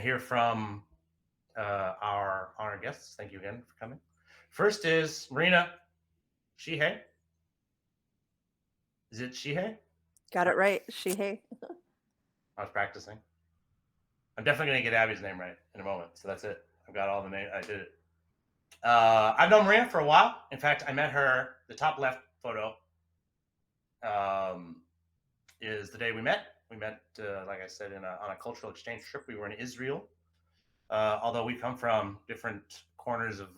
hear from our guests. Thank you again for coming. First is Marina Shihei. Is it Shihei? Got it right. She. I was practicing. I'm definitely going to get Abby's name right in a moment. So that's it. I've got all the name. I did it. I've known Marina for a while. In fact, I met her. The top left photo um, is the day we met. We met, like I said, on a cultural exchange trip. We were in Israel. Although we come from different corners of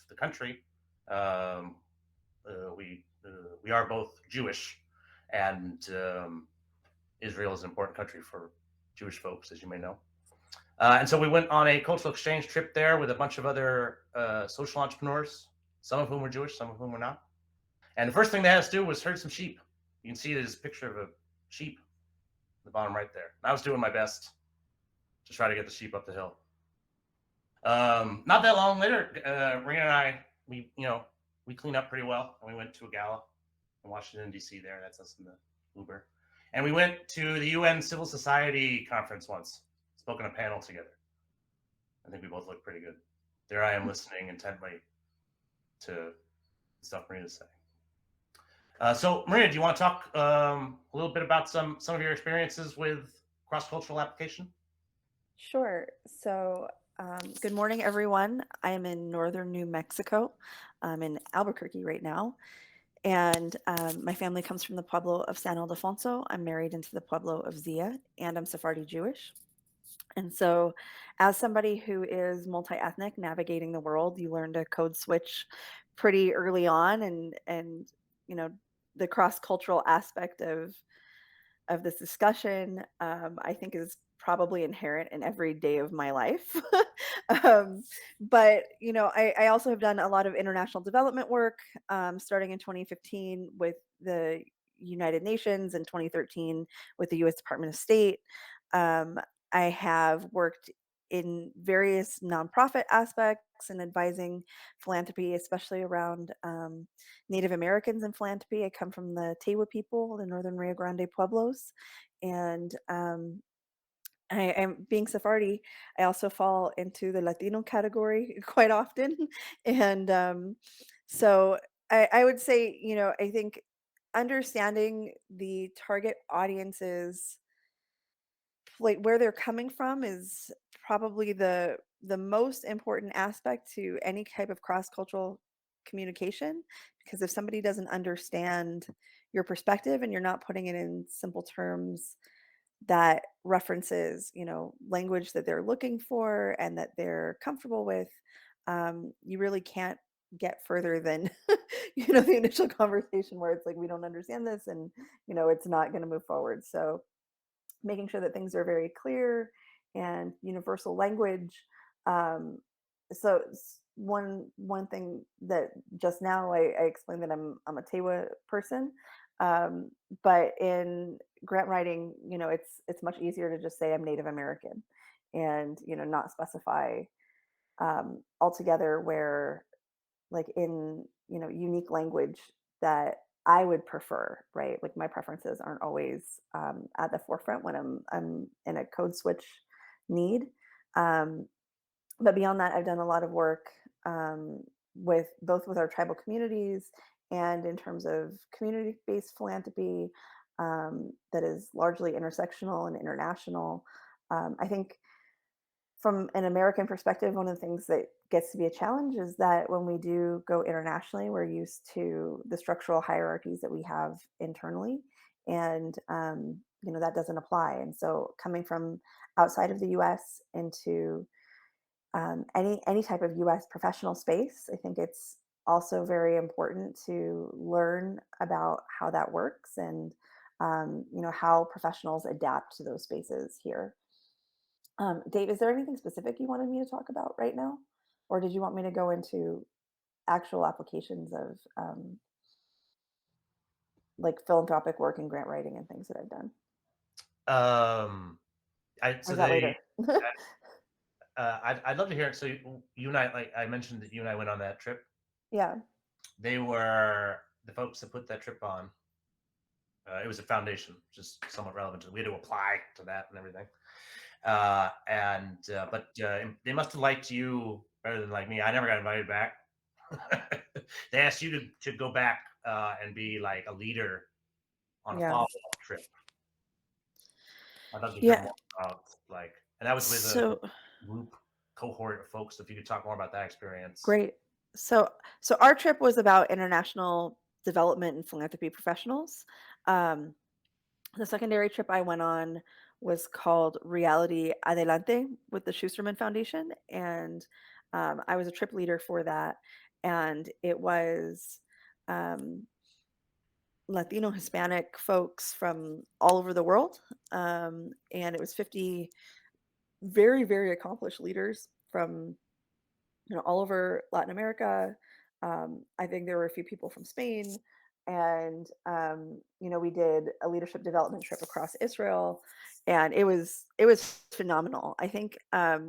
the country, um, we are both Jewish, and Israel is an important country for Jewish folks, as you may know. And so we went on a cultural exchange trip there with a bunch of other social entrepreneurs, some of whom were Jewish, some of whom were not. And the first thing they had us do was herd some sheep. You can see there's a picture of a sheep at the bottom right there. And I was doing my best to try to get the sheep up the hill. Not that long later, Rena and I, we cleaned up pretty well, and we went to a gala in Washington D.C. There, that's us in the Uber, and we went to the UN Civil Society conference once. Spoke on a panel together. I think we both looked pretty good. There I am listening intently to the stuff Marina's saying. So, Marina, do you want to talk a little bit about some of your experiences with cross cultural application? Sure. So, good morning, everyone. I am in northern New Mexico. I'm in Albuquerque right now. And my family comes from the Pueblo of San Ildefonso. I'm married into the Pueblo of Zia, and I'm Sephardi Jewish. And so, as somebody who is multi ethnic navigating the world, you learn to code switch pretty early on. And you know, the cross cultural aspect of this discussion, I think is probably inherent in every day of my life. um, but I also have done a lot of international development work, starting in 2015 with the United Nations, and 2013 with the U.S. Department of State. Um, I have worked in various nonprofit aspects and advising philanthropy, especially around Native Americans in philanthropy. I come from the Tewa people, the Northern Rio Grande Pueblos, and I am being Sephardi. I also fall into the Latino category quite often, and so I would say, I think understanding the target audiences, like where they're coming from, is probably the most important aspect to any type of cross-cultural communication, because if somebody doesn't understand your perspective and you're not putting it in simple terms that references, language that they're looking for and that they're comfortable with, you really can't get further than the initial conversation where it's like, we don't understand this, and it's not going to move forward. So making sure that things are very clear and universal language. Um, one thing that just now I explained that I'm a Tewa person, um, but in grant writing, it's much easier to just say I'm Native American, and not specify altogether, where, like, in unique language that I would prefer, right? Like, my preferences aren't always at the forefront when I'm in a code switch need. Um, but beyond that, I've done a lot of work, with both with our tribal communities and in terms of community-based philanthropy, that is largely intersectional and international. I think from an American perspective, one of the things that gets to be a challenge is that when we do go internationally, we're used to the structural hierarchies that we have internally, and that doesn't apply. And so, coming from outside of the U.S. into any type of U.S. professional space, I think it's also very important to learn about how that works, and how professionals adapt to those spaces here. Dave, is there anything specific you wanted me to talk about right now? Or did you want me to go into actual applications of like philanthropic work and grant writing and things that I've done? Um, I Or so is that they later? I'd love to hear it. So you and I, like I mentioned, that you and I went on that trip. Yeah. They were the folks that put that trip on. It was a foundation, just somewhat relevant. We had to apply to that and everything. And but they must have liked you better than like me. I never got invited back. They asked you to go back and be like a leader on a Yeah. follow-up trip. I'd love to hear Yeah. more about like, and that was with a So group cohort of folks. If you could talk more about that experience. great. So our trip was about international development and philanthropy professionals. Um, the secondary trip I went on was called Reality Adelante with the Schusterman Foundation, and I was a trip leader for that. And it was um, Latino, Hispanic folks from all over the world, and it was 50 very, very accomplished leaders from all over Latin America. I think there were a few people from Spain, and we did a leadership development trip across Israel, and it was phenomenal. I think I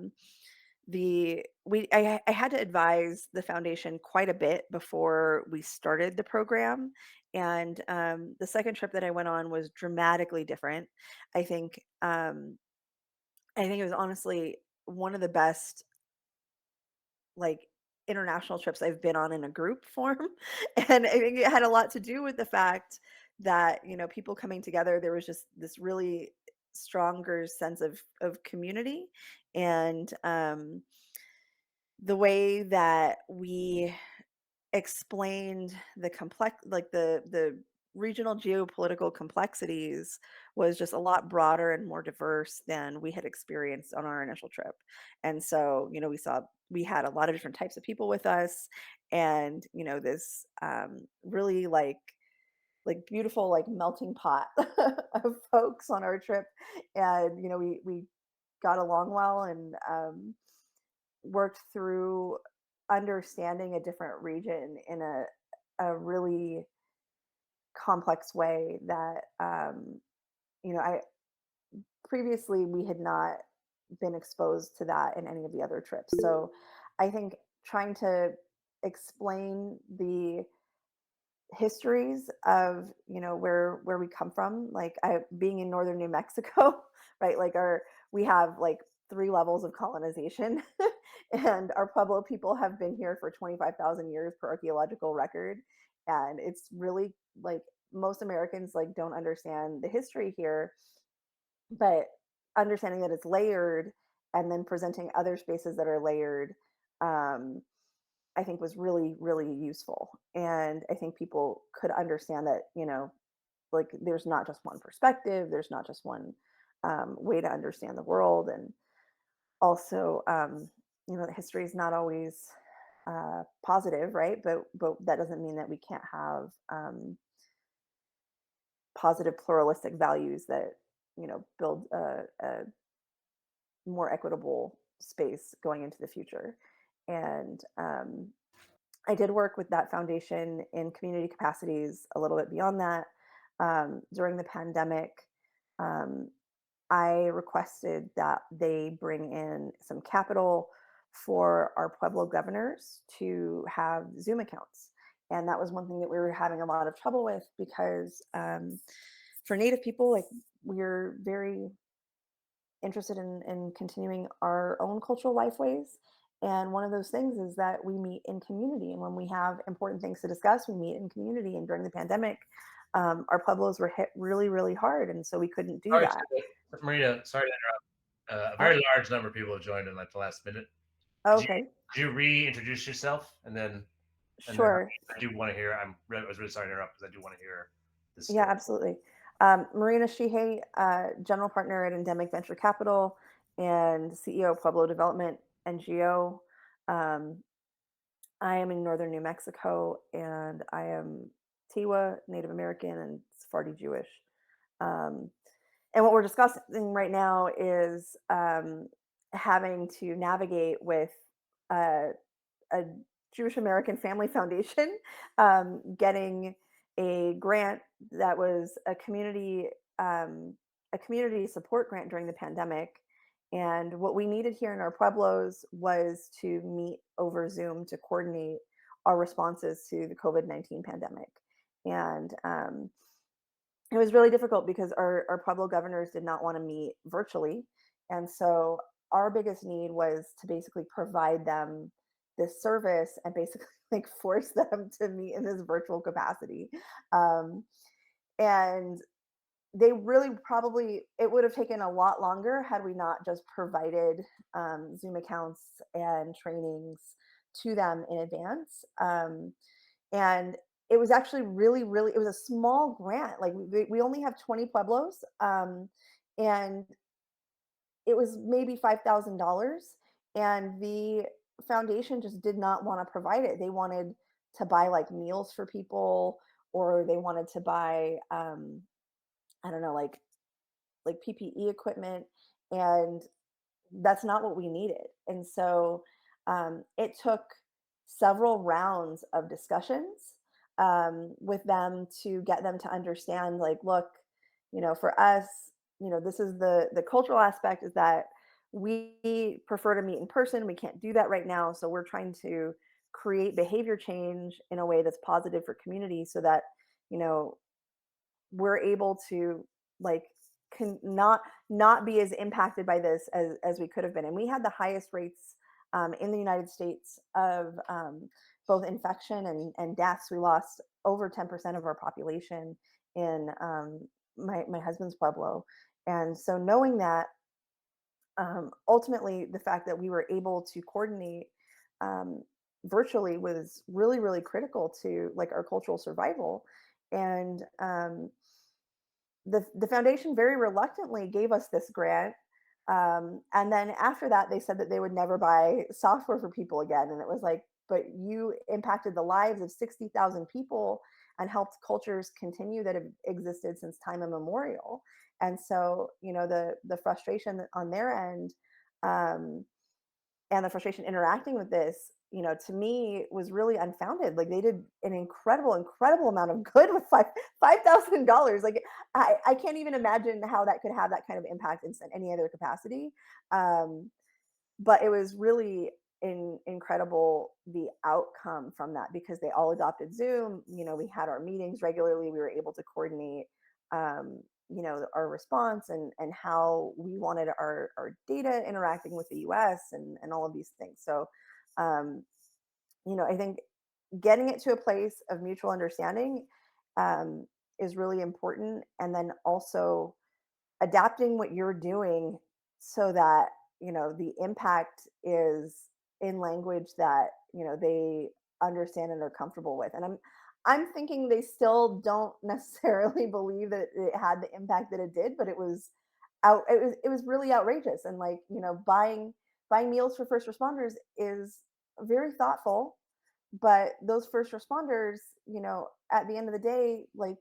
had to advise the foundation quite a bit before we started the program, and the second trip that I went on was dramatically different. I think I think it was honestly one of the best like international trips I've been on in a group form. And I think it had a lot to do with the fact that, people coming together, there was just this really stronger sense of community. And the way that we explained the complex like the regional geopolitical complexities was just a lot broader and more diverse than we had experienced on our initial trip. And so, we had a lot of different types of people with us, and this really like beautiful like melting pot of folks on our trip. And we got along well, and worked through understanding a different region in a really complex way that I previously we had not been exposed to that in any of the other trips. So I think trying to explain the histories of where we come from, like I being in northern New Mexico, right? Like our we have like three levels of colonization, and our Pueblo people have been here for 25,000 years per archaeological record. And it's really like most Americans like don't understand the history here, but understanding that it's layered and then presenting other spaces that are layered, um, I think was really, really useful. And I think people could understand that, like there's not just one perspective, there's not just one way to understand the world. And also, history is not always positive, right? But that doesn't mean that we can't have positive pluralistic values that build a more equitable space going into the future. And I did work with that foundation in community capacities a little bit beyond that. During the pandemic, um, I requested that they bring in some capital for our Pueblo governors to have Zoom accounts. And that was one thing that we were having a lot of trouble with because for Native people, like we're very interested in continuing our own cultural lifeways. And one of those things is that we meet in community. And when we have important things to discuss, we meet in community. And during the pandemic, our Pueblos were hit really, really hard. And so we couldn't do Sorry, that. Marina. Sorry to interrupt. A Oh, very large number of people have joined in like the last minute. Could you okay. could you reintroduce yourself and then Sure. I do want to hear. I was really sorry to interrupt because I do want to hear this Yeah, story. absolutely. Marina Shihei, general partner at Endemic Venture Capital and CEO of Pueblo Development NGO. Um, I am in northern New Mexico, and I am Tiwa, Native American, and Sephardi Jewish. Um, and what we're discussing right now is having to navigate with uh, a Jewish American Family Foundation, getting a grant that was a community support grant during the pandemic. And what we needed here in our pueblos was to meet over Zoom to coordinate our responses to the COVID-19 pandemic. And it was really difficult because our Pueblo governors did not want to meet virtually. And so our biggest need was to basically provide them this service and basically like force them to meet in this virtual capacity. Um, and they really probably it would have taken a lot longer had we not just provided Zoom accounts and trainings to them in advance. And it was actually really it was a small grant. Like we only have 20 pueblos, and it was maybe $5,000, and the foundation just did not want to provide it. They wanted to buy like meals for people, or they wanted to buy I don't know, like PPE equipment, and that's not what we needed. And so it took several rounds of discussions with them to get them to understand, like, look, for us, this is the cultural aspect is that we prefer to meet in person. We can't do that right now. So we're trying to create behavior change in a way that's positive for community so that, you know, we're able to like not be as impacted by this as we could have been. And we had the highest rates in the United States of both infection and deaths. We lost over 10% of our population in my husband's pueblo. And so knowing that, ultimately the fact that we were able to coordinate um, virtually was really critical to like our cultural survival. And the foundation very reluctantly gave us this grant. And then after that, they said that they would never buy software for people again. And it was like, but you impacted the lives of 60,000 people and helped cultures continue that have existed since time immemorial. And so, the frustration on their end, um, and the frustration interacting with this, to me was really unfounded. Like they did an incredible amount of good with $5,000. Like I can't even imagine how that could have that kind of impact in any other capacity. Um, but it was really incredible the outcome from that because they all adopted Zoom. We had our meetings regularly. We were able to coordinate, our response and how we wanted our data interacting with the US and all of these things. So, um, I think getting it to a place of mutual understanding um, is really important. And then also adapting what you're doing so that the impact is in language that they understand and are comfortable with. And I'm thinking they still don't necessarily believe that it had the impact that it did, but it was really outrageous. And like buying meals for first responders is very thoughtful, but those first responders, at the end of the day, like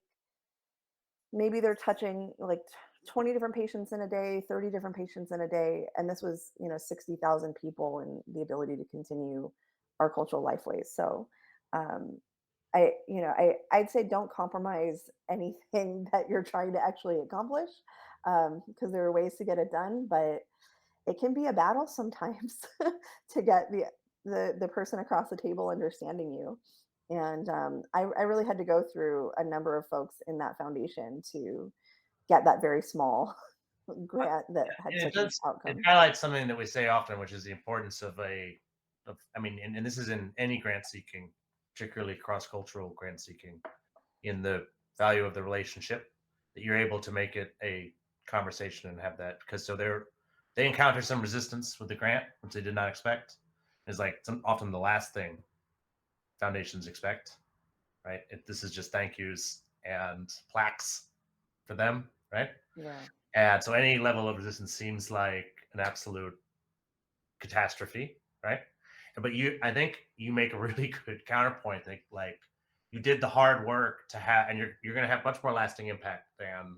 maybe they're touching like 20 different patients in a day, 30 different patients in a day. And this was, 60,000 people and the ability to continue our cultural lifeways. So, um, I'd say don't compromise anything that you're trying to actually accomplish because there are ways to get it done, but it can be a battle sometimes to get the person across the table understanding you. And I really had to go through a number of folks in that foundation to get that very small grant that had And such an it outcome. highlights something that we say often, which is the importance I mean, and this is in any grant seeking, particularly cross cultural grant seeking, in the value of the relationship that you're able to make it a conversation and have that because they encounter some resistance with the grant which they did not expect. Is like often the last thing foundations expect, right? This is just thank yous and plaques for them, right? Yeah. And so any level of resistance seems like an absolute catastrophe, right? But I think you make a really good counterpoint. Like you did the hard work to have, and you're going to have much more lasting impact than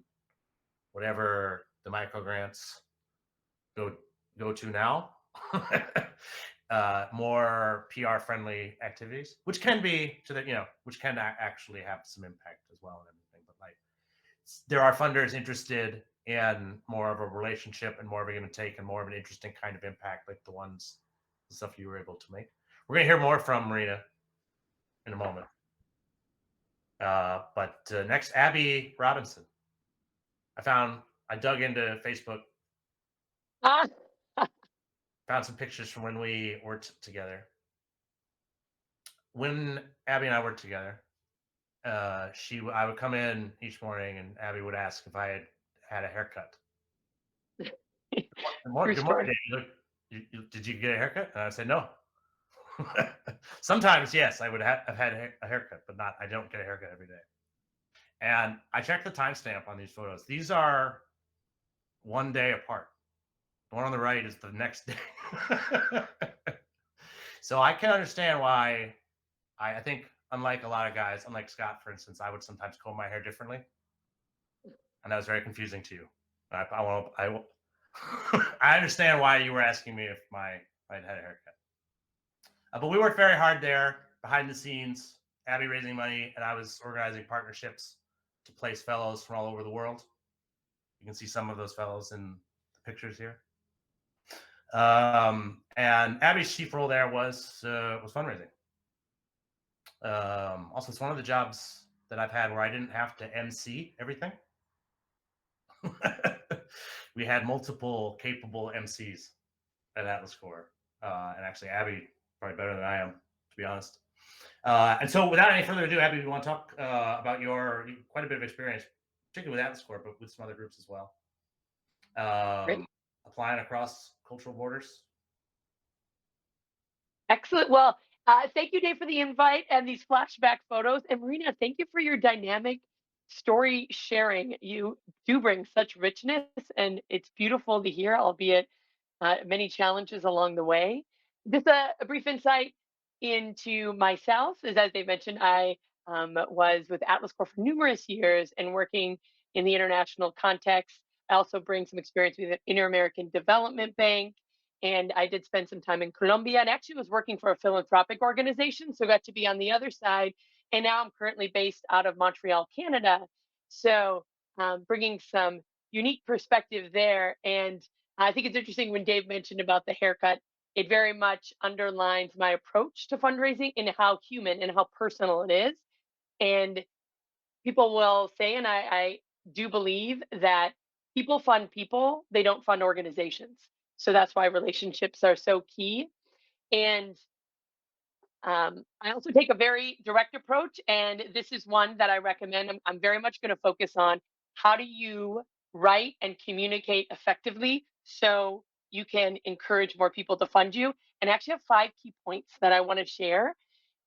whatever the micro grants go go to now. More PR friendly activities, which can be to the which can actually have some impact as well and everything. But like there are funders interested in more of a relationship and more of a give and take and more of an interesting kind of impact, like the stuff you were able to make. We're gonna hear more from Marina in a moment. But next, Abby Robinson. I dug into Facebook Ah, Found some pictures from when we worked together. When Abby and I worked together, I would come in each morning, and Abby would ask if I had a haircut. true Good morning, story. Dave. Did you get a haircut? And I said no. Sometimes, yes, I would have had a haircut, but not. I don't get a haircut every day. And I checked the timestamp on these photos. These are one day apart. The one on the right is the next day. So I can understand why I think, unlike a lot of guys, unlike Scott, for instance, I would sometimes comb my hair differently, and that was very confusing to you. I understand why you were asking me if I had a haircut. But we worked very hard there behind the scenes. Abby raising money, and I was organizing partnerships to place fellows from all over the world. You can see some of those fellows in the pictures here. And Abby's chief role there was fundraising. Also, it's one of the jobs that I've had where I didn't have to MC everything. We had multiple capable MCs at Atlas Core, and actually, Abby probably better than I am, to be honest. And so, without any further ado, Abby, we want to talk about your quite a bit of experience, particularly with Atlas Core, but with some other groups as well. Great. Applying across cultural borders. Excellent. Well, thank you, Dave, for the invite and these flashback photos. And Marina, thank you for your dynamic story sharing. You do bring such richness, and it's beautiful to hear, albeit many challenges along the way. Just a brief insight into myself is, as they mentioned, I was with Atlas Corps for numerous years and working in the international context. I also bring some experience with the Inter American Development Bank. And I did spend some time in Colombia and actually was working for a philanthropic organization. So got to be on the other side. And now I'm currently based out of Montreal, Canada. So bringing some unique perspective there. And I think it's interesting when Dave mentioned about the haircut. It very much underlines my approach to fundraising and how human and how personal it is. And people will say, and I do believe that people fund people, they don't fund organizations. So that's why relationships are so key. And I also take a very direct approach, and this is one that I recommend. I'm very much going to focus on how do you write and communicate effectively so you can encourage more people to fund you. And I actually have 5 key points that I want to share,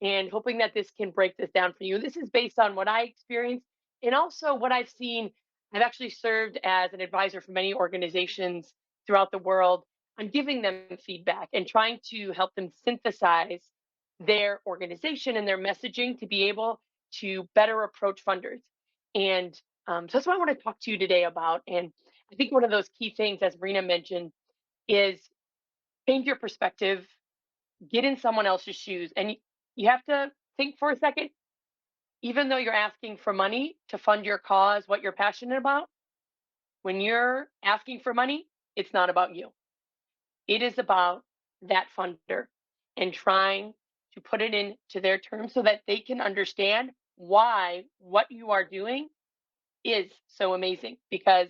and hoping that this can break this down for you. This is based on what I experienced and also what I've seen. I've actually served as an advisor for many organizations throughout the world on giving them feedback and trying to help them synthesize their organization and their messaging to be able to better approach funders. And so that's what I want to talk to you today about. And I think one of those key things, as Marina mentioned, is change your perspective, get in someone else's shoes. And you have to think for a second, even though you're asking for money to fund your cause, what you're passionate about, when you're asking for money, it's not about you. It is about that funder and trying to put it into their terms so that they can understand why what you are doing is so amazing, because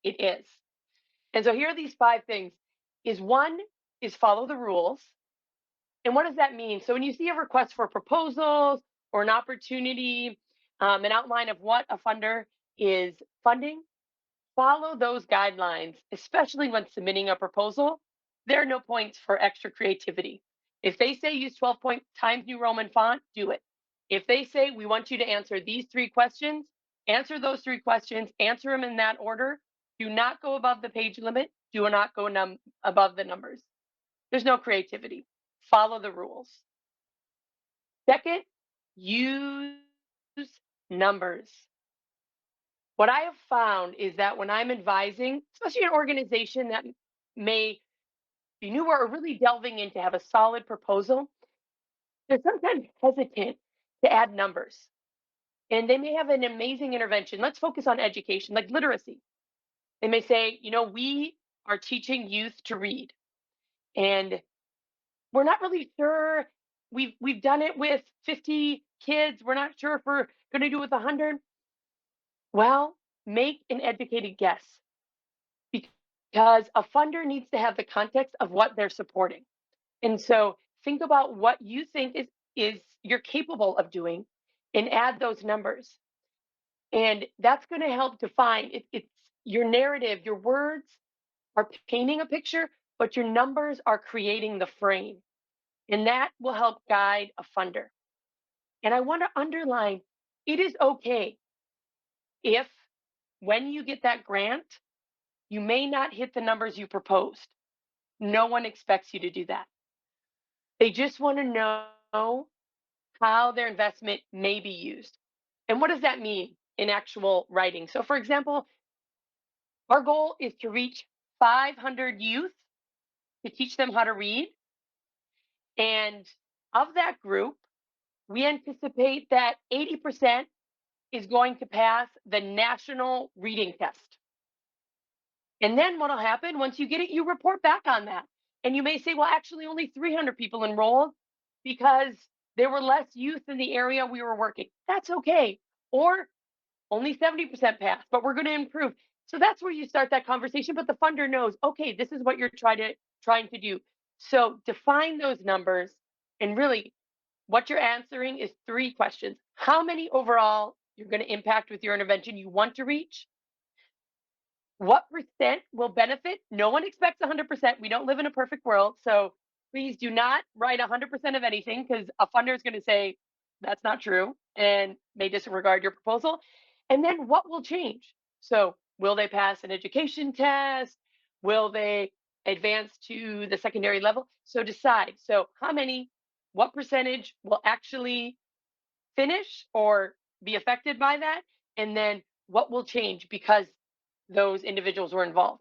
it is. And so here are these 5 things. Is one is follow the rules. And what does that mean? So when you see a request for proposals or an opportunity, an outline of what a funder is funding, follow those guidelines, especially when submitting a proposal. There are no points for extra creativity. If they say use 12 point Times New Roman font, do it. If they say we want you to answer these 3 questions, answer those 3 questions, answer them in that order. Do not go above the page limit. Do not go above the numbers. There's no creativity. Follow the rules. Second, use numbers. What I have found is that when I'm advising, especially an organization that may be newer or really delving in to have a solid proposal, they're sometimes hesitant to add numbers. And they may have an amazing intervention. Let's focus on education, like literacy. They may say, we are teaching youth to read. And we're not really sure. We've done it with 50 kids. We're not sure if we're going to do it with 100. Well, make an educated guess. because a funder needs to have the context of what they're supporting. And so think about what you think is you're capable of doing and add those numbers. And that's going to help define it's your narrative, your words are painting a picture, but your numbers are creating the frame. And that will help guide a funder. And I want to underline it is okay if, when you get that grant, you may not hit the numbers you proposed. No one expects you to do that. They just want to know how their investment may be used. And what does that mean in actual writing? So, for example, our goal is to reach 500 youth to teach them how to read. And of that group, we anticipate that 80% is going to pass the national reading test. And then what'll happen once you get it, you report back on that. And you may say, well, actually, only 300 people enrolled because there were less youth in the area we were working. That's okay. Or only 70% passed, but we're going to improve. So that's where you start that conversation. But the funder knows, okay, this is what you're trying to do. So define those numbers, and really what you're answering is 3 questions. How many overall you're going to impact with your intervention you want to reach? What percent will benefit? No one expects 100%. We don't live in a perfect world. So please do not write 100% of anything, because a funder is going to say that's not true and may disregard your proposal. And then what will change? So will they pass an education test? Will they advance to the secondary level? So decide. So how many, what percentage will actually finish or be affected by that? And then what will change because those individuals were involved?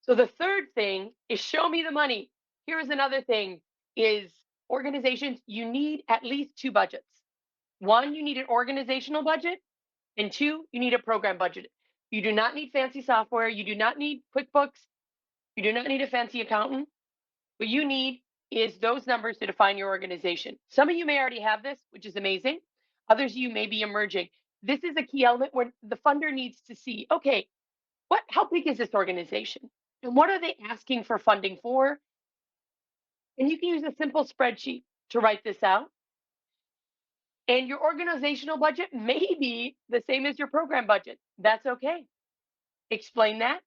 So the third thing is show me the money. Here's another thing is organizations, you need at least 2 budgets. One, you need an organizational budget, and 2, you need a program budget. You do not need fancy software, you do not need QuickBooks, you do not need a fancy accountant. What you need is those numbers to define your organization. Some of you may already have this, which is amazing. Others of you may be emerging. This is a key element where the funder needs to see, okay, how big is this organization? And what are they asking for funding for? And you can use a simple spreadsheet to write this out. And your organizational budget may be the same as your program budget. That's okay. Explain that.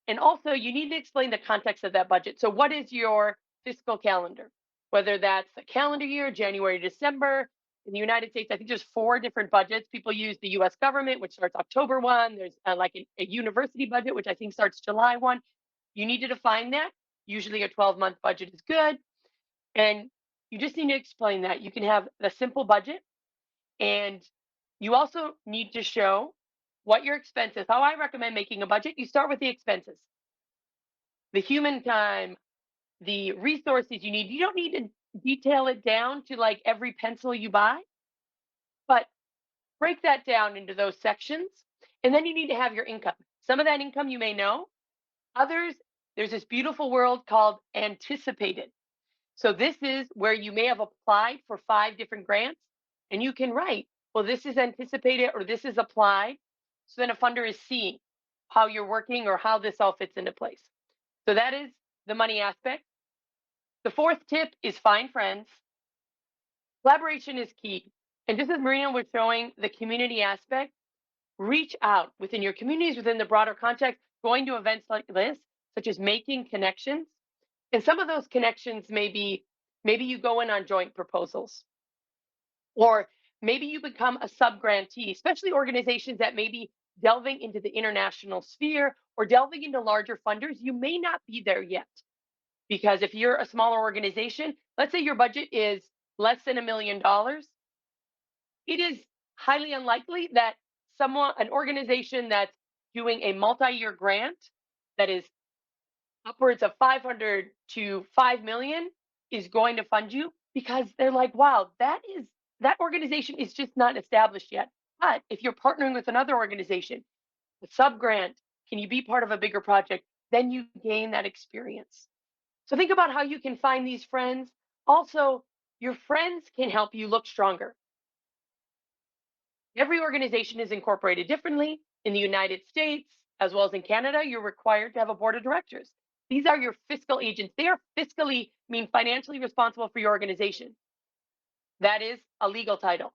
And also, you need to explain the context of that budget. So, what is your fiscal calendar? Whether that's a calendar year, January, December. In the United States, I think there's 4 different budgets. People use the US government, which starts October 1. There's like a university budget, which I think starts July 1. You need to define that. Usually a 12-month budget is good. And you just need to explain that. You can have the simple budget, and you also need to show what your expenses. How I recommend making a budget, you start with the expenses. The human time, the resources you need. You don't need to detail it down to like every pencil you buy, but break that down into those sections. And then you need to have your income. Some of that income you may know. Others, there's this beautiful world called anticipated. So this is where you may have applied for 5 different grants, and you can write, well, this is anticipated or this is applied. So then a funder is seeing how you're working or how this all fits into place. So that is the money aspect. The 4th tip is find friends. Collaboration is key. And just as Marina was showing the community aspect, reach out within your communities, within the broader context, going to events like this, such as making connections. And some of those connections may be, maybe you go in on joint proposals, or maybe you become a sub-grantee, especially organizations that may be delving into the international sphere or delving into larger funders. You may not be there yet. Because if you're a smaller organization, let's say your budget is less than $1 million, it is highly unlikely that an organization that's doing a multi-year grant that is upwards of 500 to 5 million is going to fund you, because they're like, wow, that organization is just not established yet. But if you're partnering with another organization, a sub grant, can you be part of a bigger project? Then you gain that experience. So think about how you can find these friends. Also, your friends can help you look stronger. Every organization is incorporated differently. In the United States, as well as in Canada, you're required to have a board of directors. These are your fiscal agents. They are fiscally, mean financially responsible for your organization. That is a legal title.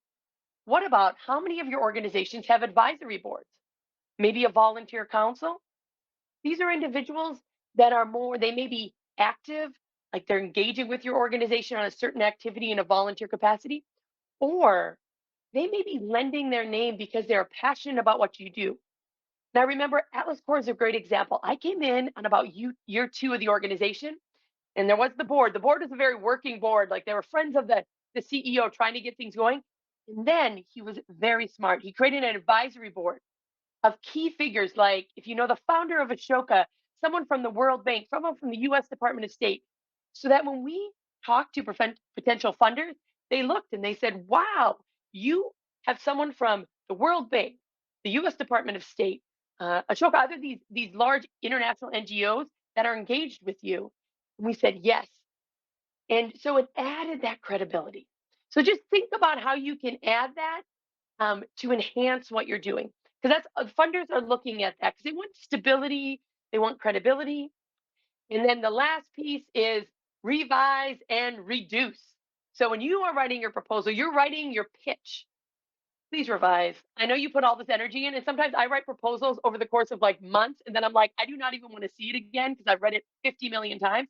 What about how many of your organizations have advisory boards? Maybe a volunteer council? These are individuals that are more, they may be active, like they're engaging with your organization on a certain activity in a volunteer capacity, or they may be lending their name because they're passionate about what you do. Now, remember, Atlas Core is a great example. I came in on about year 2 of the organization, and there was the board. The board was a very working board. Like they were friends of the CEO trying to get things going. And then he was very smart. He created an advisory board of key figures like, if you know, the founder of Ashoka, someone from the World Bank, someone from the US Department of State, so that when we talked to potential funders, they looked and they said, wow, you have someone from the World Bank, the US Department of State, Ashoka, other these large international NGOs that are engaged with you. And we said, yes. And so it added that credibility. So just think about how you can add that to enhance what you're doing. Because that's funders are looking at that because they want stability, they want credibility. And then the last piece is revise and reduce. So when you are writing your proposal, you're writing your pitch. Please revise. I know you put all this energy in, and sometimes I write proposals over the course of like months, and then I'm like, I do not even want to see it again because I've read it 50 million times.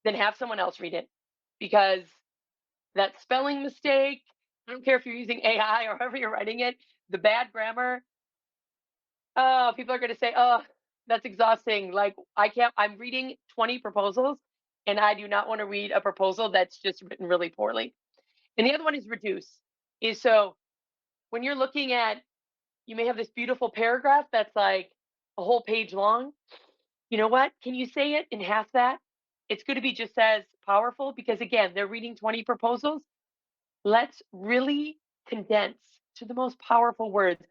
Then have someone else read it because that spelling mistake, I don't care if you're using AI or however you're writing it, the bad grammar, oh, people are going to say, oh, that's exhausting. Like, I can't, I'm reading 20 proposals and I do not want to read a proposal that's just written really poorly. And the other one is reduce. Is so when you're looking at, you may have this beautiful paragraph that's like a whole page long. You know what? Can you say it in half that? It's going to be just as powerful because, again, they're reading 20 proposals. Let's really condense to the most powerful words.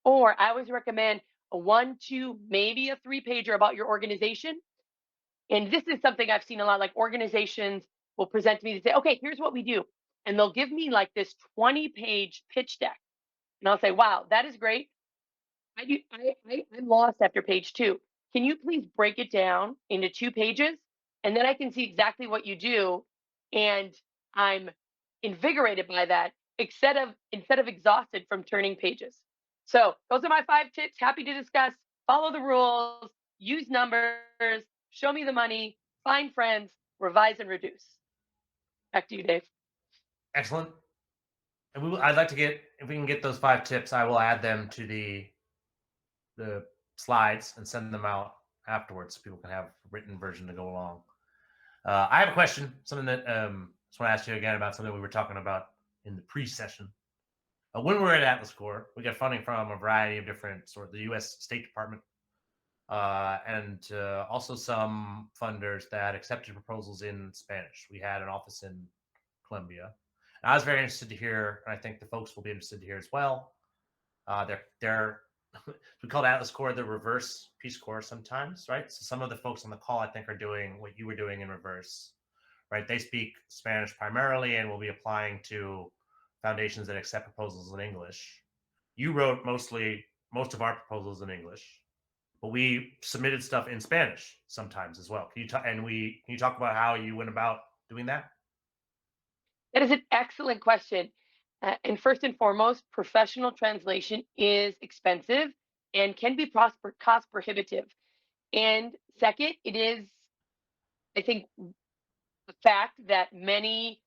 Or I always recommend a 1, 2, maybe a 3-pager about your organization. And this is something I've seen a lot. Like organizations will present to me and say, okay, here's what we do. And they'll give me like this 20-page pitch deck. And I'll say, wow, that is great. I'm lost after page 2. Can you please break it down into 2 pages? And then I can see exactly what you do. And I'm invigorated by that instead of exhausted from turning pages. So those are my 5 tips. Happy to discuss. Follow the rules, use numbers, show me the money, find friends, revise and reduce. Back to you, Dave. Excellent. And I'd like to get, if we can get those 5 tips, I will add them to the slides and send them out afterwards so people can have a written version to go along. I have a question, something that I just want to ask you again about something we were talking about in the pre-session. When we're at Atlas Core, we get funding from a variety of different sort of the U.S. State Department and also some funders that accepted proposals in Spanish. We had an office in Colombia. And I was very interested to hear, and I think the folks will be interested to hear as well. They're we call it Atlas Core the reverse Peace Corps sometimes, right? So some of the folks on the call, I think, are doing what you were doing in reverse, right? They speak Spanish primarily and will be applying to foundations that accept proposals in English. You wrote most of our proposals in English, but we submitted stuff in Spanish sometimes as well. Can you talk about how you went about doing that? That is an excellent question. And first and foremost, professional translation is expensive and can be cost prohibitive. And second, it is, I think, the fact that many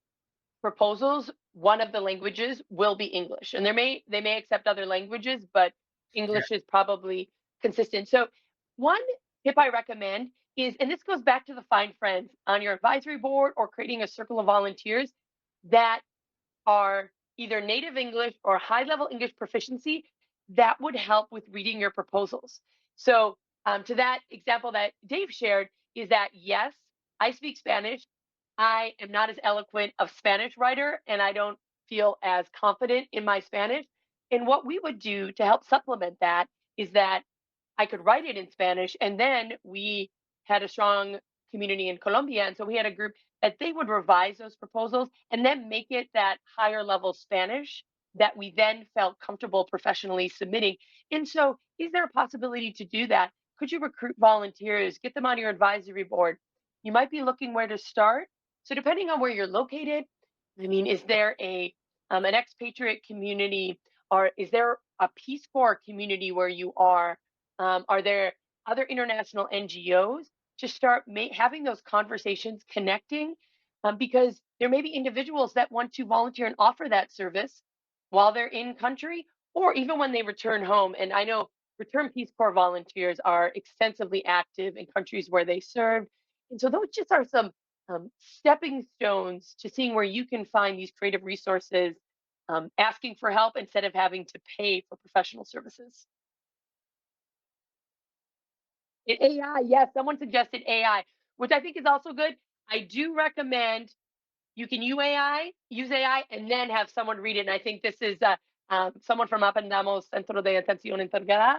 proposals, one of the languages will be English, and they may accept other languages, but English is probably consistent. So one tip I recommend is, and this goes back to the find friends on your advisory board or creating a circle of volunteers that are either native English or high level English proficiency, that would help with reading your proposals. So to that example that Dave shared is that yes, I speak Spanish. I am not as eloquent of Spanish writer, and I don't feel as confident in my Spanish. And what we would do to help supplement that is that I could write it in Spanish, and then we had a strong community in Colombia, and so we had a group that they would revise those proposals and then make it that higher level Spanish that we then felt comfortable professionally submitting. And so, is there a possibility to do that? Could you recruit volunteers, get them on your advisory board? You might be looking where to start. So, depending on where you're located, I mean, is there a an expatriate community, or is there a Peace Corps community where you are? Are there other international NGOs to start having those conversations, connecting? Because there may be individuals that want to volunteer and offer that service while they're in country or even when they return home. And I know return Peace Corps volunteers are extensively active in countries where they served. And so those just are some stepping stones to seeing where you can find these creative resources, asking for help instead of having to pay for professional services. AI, yes, someone suggested AI, which I think is also good. I do recommend you can use AI, and then have someone read it. And I think this is someone from Apandamos Centro de Atención Integrada.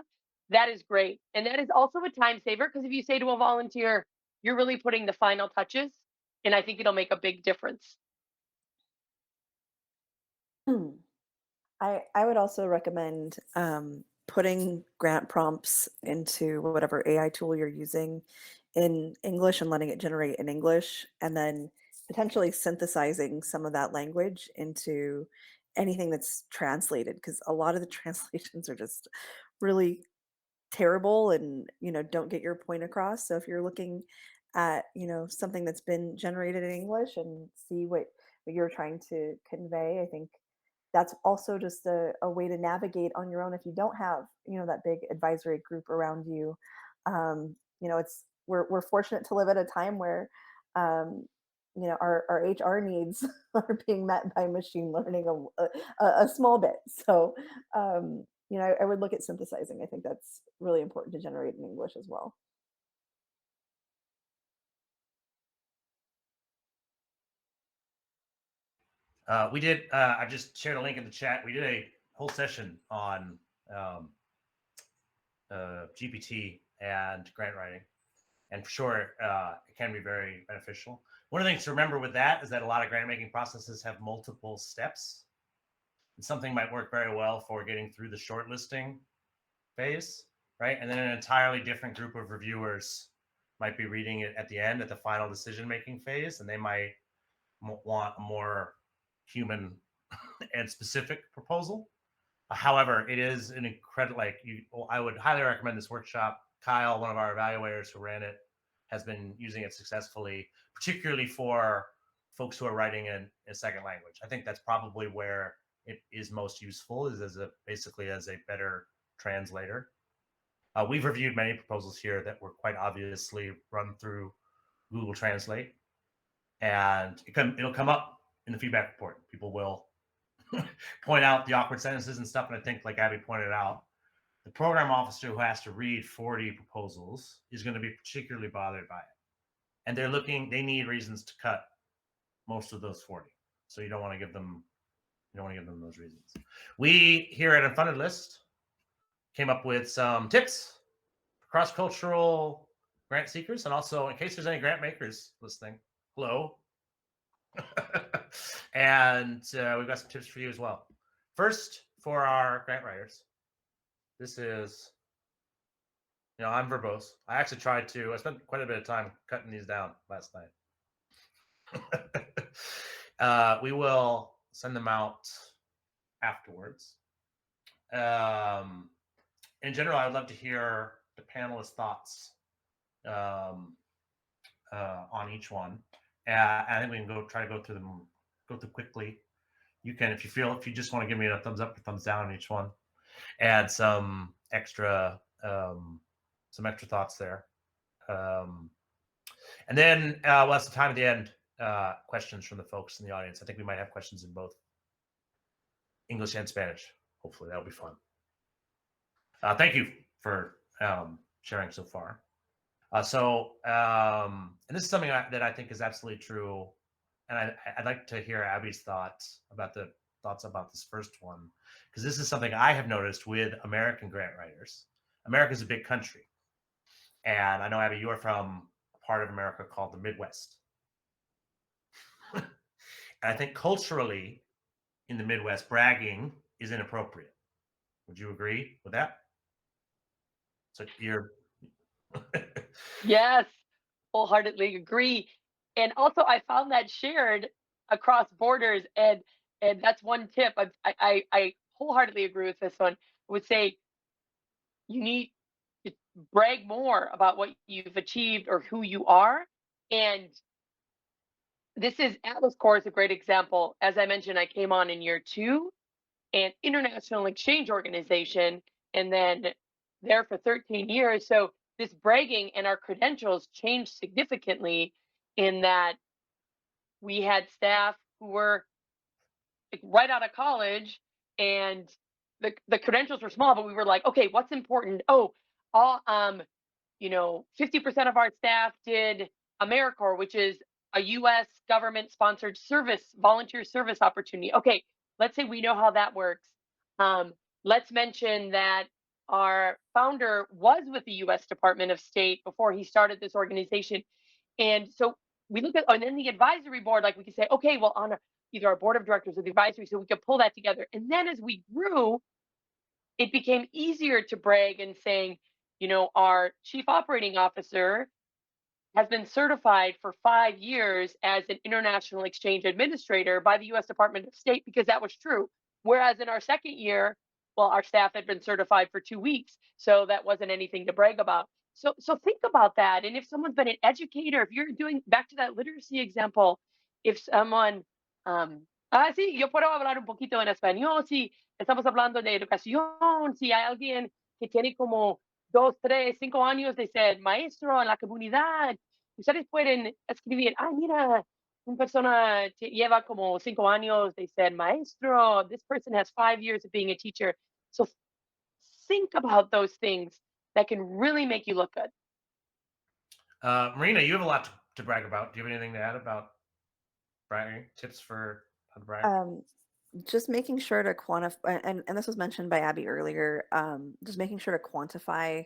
That is great. And that is also a time saver because if you say to a volunteer, you're really putting the final touches, and I think it'll make a big difference. I would also recommend putting grant prompts into whatever AI tool you're using in English and letting it generate in English, and then potentially synthesizing some of that language into anything that's translated, because a lot of the translations are just really terrible and don't get your point across. So if you're looking at something that's been generated in English and see what you're trying to convey, I think that's also just a way to navigate on your own if you don't have that big advisory group around you. It's we're fortunate to live at a time where our HR needs are being met by machine learning a small bit. So I would look at synthesizing. I think that's really important to generate in English as well. We did. I just shared a link in the chat. We did a whole session on GPT and grant writing, and for sure, it can be very beneficial. One of the things to remember with that is that a lot of grant making processes have multiple steps, and something might work very well for getting through the shortlisting phase, right? And then an entirely different group of reviewers might be reading it at the end, at the final decision making phase, and they might want a more human and specific proposal. However, it is an incredible, I would highly recommend this workshop. Kyle, one of our evaluators who ran it, has been using it successfully, particularly for folks who are writing in a second language. I think that's probably where it is most useful, is basically as a better translator. We've reviewed many proposals here that were quite obviously run through Google Translate, and it'll come up in the feedback report. People will point out the awkward sentences and stuff. And I think, like Abby pointed out, the program officer who has to read 40 proposals is going to be particularly bothered by it. And they need reasons to cut most of those 40. So you don't want to give them those reasons. We here at Unfunded List came up with some tips for cross-cultural grant seekers, and also in case there's any grant makers listening, hello. And we've got some tips for you as well. First, for our grant writers, this is, I'm verbose. I spent quite a bit of time cutting these down last night. We will send them out afterwards. In general, I would love to hear the panelists' thoughts on each one. I think we can go through quickly. You can, if you just want to give me a thumbs up or thumbs down on each one, add some extra thoughts there. And then we'll have some time at the end, questions from the folks in the audience. I think we might have questions in both English and Spanish. Hopefully that'll be fun. Thank you for sharing so far. And this is something that I think is absolutely true. And I'd like to hear Abby's thoughts about this first one, because this is something I have noticed with American grant writers. America is a big country. And I know, Abby, you are from a part of America called the Midwest. And I think culturally in the Midwest, bragging is inappropriate. Would you agree with that? So you're Yes, wholeheartedly agree. And also, I found that shared across borders, and that's one tip. I wholeheartedly agree with this one. I would say you need to brag more about what you've achieved or who you are. And this is Atlas Core is a great example. As I mentioned, I came on in year two, and international exchange organization, and then there for 13 years. So this bragging and our credentials changed significantly in that we had staff who were like, right out of college, and the credentials were small, but we were like, okay, what's important? Oh, all 50% of our staff did AmeriCorps, which is a US government sponsored service, volunteer service opportunity. Okay, let's say we know how that works. Um, let's mention that our founder was with the US Department of State before he started this organization. And so we look at, and then the advisory board, like we could say, okay, well, on either our board of directors or the advisory, so we could pull that together. And then as we grew, it became easier to brag and saying, our chief operating officer has been certified for 5 years as an international exchange administrator by the US Department of State, because that was true. Whereas in our second year, well, our staff had been certified for 2 weeks. So that wasn't anything to brag about. So think about that. And if someone's been an educator, if you're doing back to that literacy example, if someone, sí, yo puedo hablar un poquito en español, si estamos hablando de educación, si hay alguien que tiene como 2, 3, 5 años de ser maestro en la comunidad, ustedes pueden escribir, ay, mira, una persona lleva como 5 años de ser maestro. This person has 5 years of being a teacher. So think about those things that can really make you look good. Marina, you have a lot to brag about. Do you have anything to add about bragging tips for how to brag? Just making sure to quantify, and this was mentioned by Abby earlier, just making sure to quantify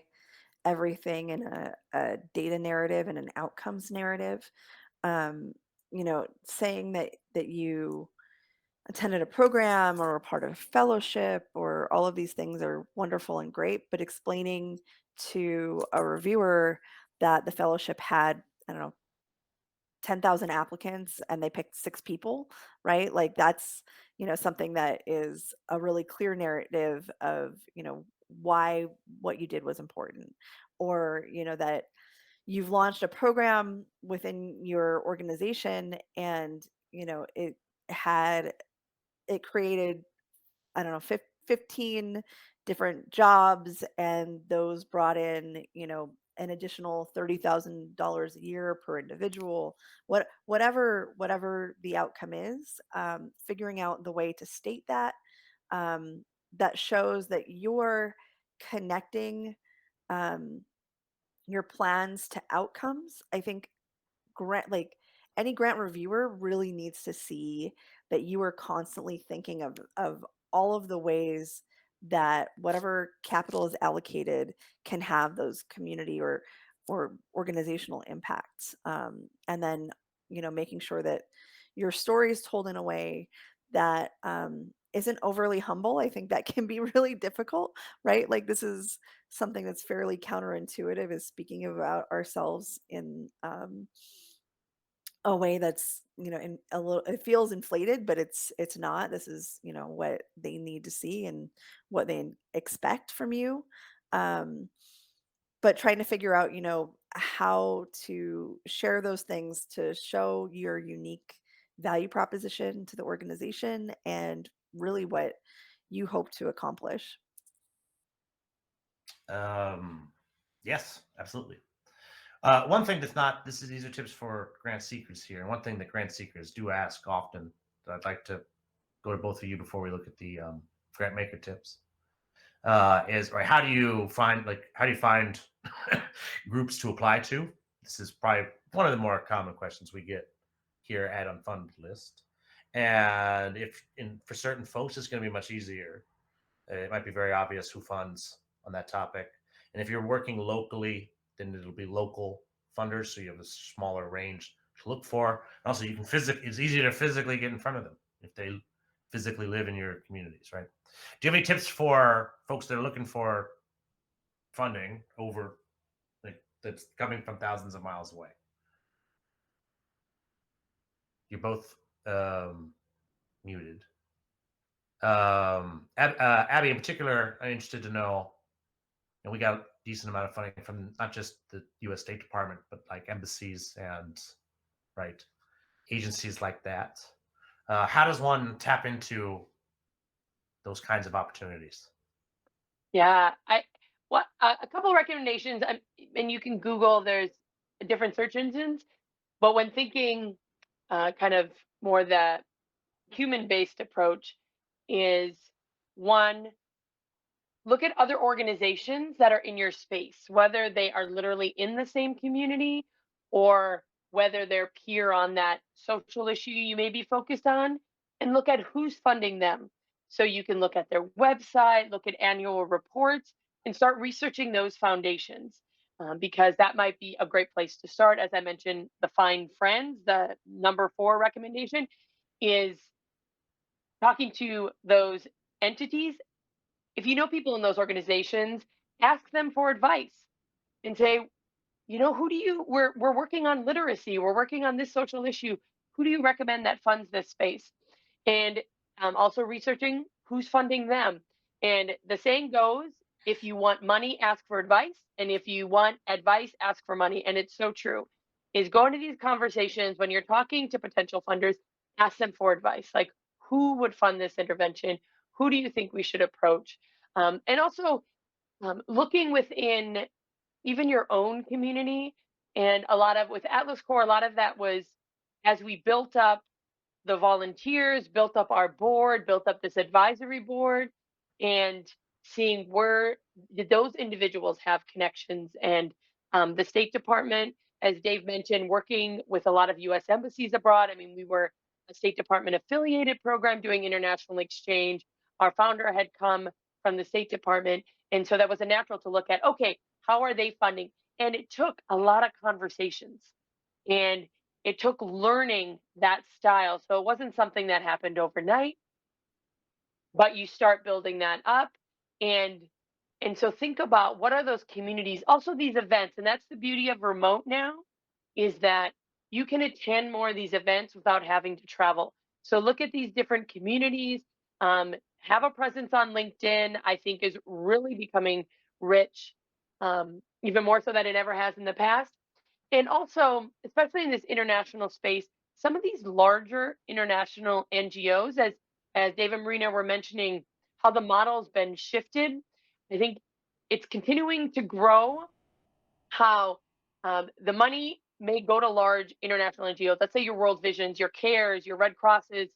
everything in a data narrative and an outcomes narrative. Um, saying that you attended a program or a part of a fellowship or all of these things are wonderful and great, but explaining to a reviewer that the fellowship had, I don't know, 10,000 applicants and they picked 6 people, right? Like that's, something that is a really clear narrative of, why what you did was important. Or, that you've launched a program within your organization and, had it created, I don't know, 15 different jobs, and those brought in, an additional $30,000 a year per individual. Whatever the outcome is, figuring out the way to state that, that shows that you're connecting um, your plans to outcomes. I think any grant reviewer really needs to see that you are constantly thinking of all of the ways that whatever capital is allocated can have those community or organizational impacts, and then making sure that your story is told in a way that isn't overly humble. I think that can be really difficult, right? Like this is something that's fairly counterintuitive, is speaking about ourselves in a way that's in a little, it feels inflated, but it's not. This is what they need to see and what they expect from you. um but trying to figure out how to share those things to show your unique value proposition to the organization and really what you hope to accomplish. Yes, absolutely. One thing that's not these are tips for grant seekers here, and one thing that grant seekers do ask often that I'd like to go to both of you before we look at the grant maker tips is, right, how do you find groups to apply to? This is probably one of the more common questions we get here at Unfunded List. And for certain folks, it's going to be much easier. It might be very obvious who funds on that topic. And if you're working locally, then it'll be local funders, so you have a smaller range to look for. And also, it's easier to physically get in front of them if they physically live in your communities, right? Do you have any tips for folks that are looking for funding over like that's coming from thousands of miles away? You're both muted. Abby, in particular, I'm interested to know. And we got a decent amount of funding from not just the U.S. State Department, but like embassies and right agencies like that. How does one tap into those kinds of opportunities? Yeah, a couple recommendations, and you can Google. There's different search engines, but when thinking, kind of more the human-based approach, is one, look at other organizations that are in your space, whether they are literally in the same community or whether they're peer on that social issue you may be focused on, and look at who's funding them. So you can look at their website, look at annual reports, and start researching those foundations. Because that might be a great place to start. As I mentioned, the Find Friends, the number 4 recommendation, is talking to those entities. If you know people in those organizations, ask them for advice and say, who do you we're working on literacy, we're working on this social issue. Who do you recommend that funds this space? And also researching who's funding them. And the saying goes, if you want money, ask for advice. And if you want advice, ask for money. And it's so true. Is go into these conversations when you're talking to potential funders, ask them for advice. Like, who would fund this intervention? Who do you think we should approach? And also looking within even your own community. And a lot of with Atlas Core, a lot of that was as we built up the volunteers, built up our board, built up this advisory board, and seeing where did those individuals have connections. And the State Department, as Dave mentioned, working with a lot of US embassies abroad. I mean, we were a State Department affiliated program doing international exchange. Our founder had come from the State Department. And so that was a natural to look at, okay, how are they funding? And it took a lot of conversations. And it took learning that style. So it wasn't something that happened overnight, but you start building that up. And so think about what are those communities, also these events. And that's the beauty of remote now, is that you can attend more of these events without having to travel. So look at these different communities. Have a presence on LinkedIn, I think is really becoming rich, even more so than it ever has in the past. And also, especially in this international space, some of these larger international NGOs, as Dave and Marina were mentioning, how the model's been shifted. I think it's continuing to grow. How the money may go to large international NGOs. Let's say your World Visions, your CARES, your Red Crosses,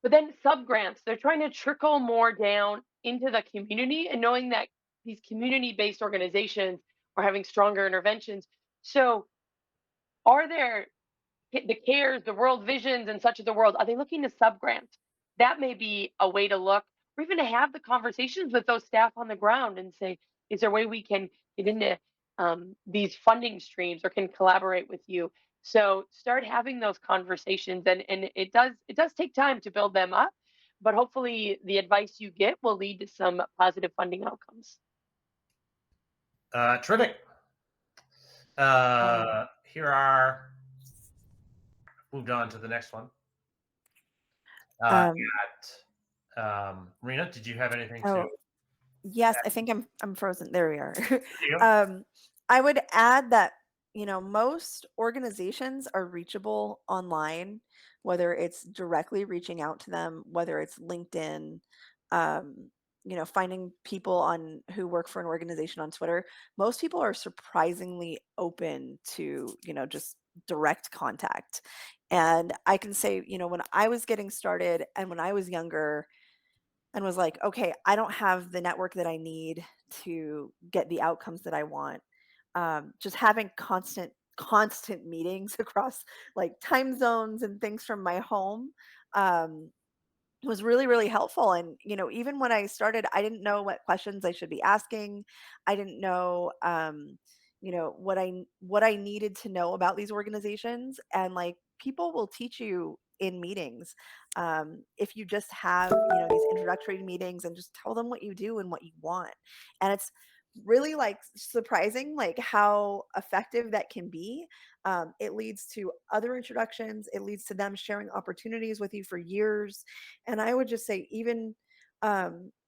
but then sub grants. They're trying to trickle more down into the community, and knowing that these community-based organizations are having stronger interventions. So are there the cares, the world visions, and such of the world? Are they looking to subgrant? That may be a way to look, or even to have the conversations with those staff on the ground and say, is there a way we can get into these funding streams or can collaborate with you? So start having those conversations, and it does take time to build them up, but hopefully the advice you get will lead to some positive funding outcomes. Terrific. Here are moved on to the next one. Um, Marina, did you have anything oh, to? yes, I think I'm frozen. There we are. There you go. I would add that, most organizations are reachable online, whether it's directly reaching out to them, whether it's LinkedIn, um, finding people on who work for an organization on Twitter. Most people are surprisingly open to, just direct contact. And I can say, when I was getting started and when I was younger, and was like, okay, I don't have the network that I need to get the outcomes that I want. Just having constant meetings across like time zones and things from my home um, was really, really helpful. And, even when I started, I didn't know what questions I should be asking. I didn't know, what I needed to know about these organizations. And like people will teach you in meetings. If you just have, these introductory meetings and just tell them what you do and what you want. And it's really like surprising, like how effective that can be. It leads to other introductions. It leads to them sharing opportunities with you for years. And I would just say, even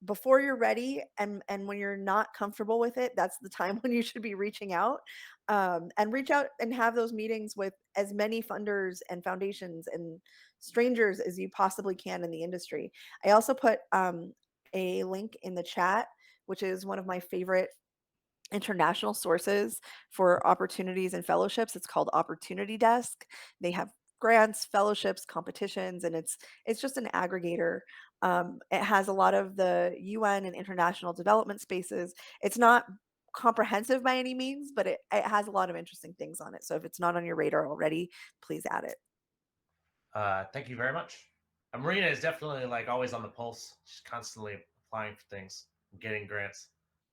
before you're ready and when you're not comfortable with it, that's the time when you should be reaching out, and reach out and have those meetings with as many funders and foundations and strangers as you possibly can in the industry. I also put a link in the chat, which is one of my favorite international sources for opportunities and fellowships. It's called Opportunity Desk. They have grants, fellowships, competitions, and it's just an aggregator. It has a lot of the UN and international development spaces. It's not comprehensive by any means, but it has a lot of interesting things on it. So if it's not on your radar already, please add it. Thank you very much. Marina is definitely like always on the pulse. She's constantly applying for things, getting grants.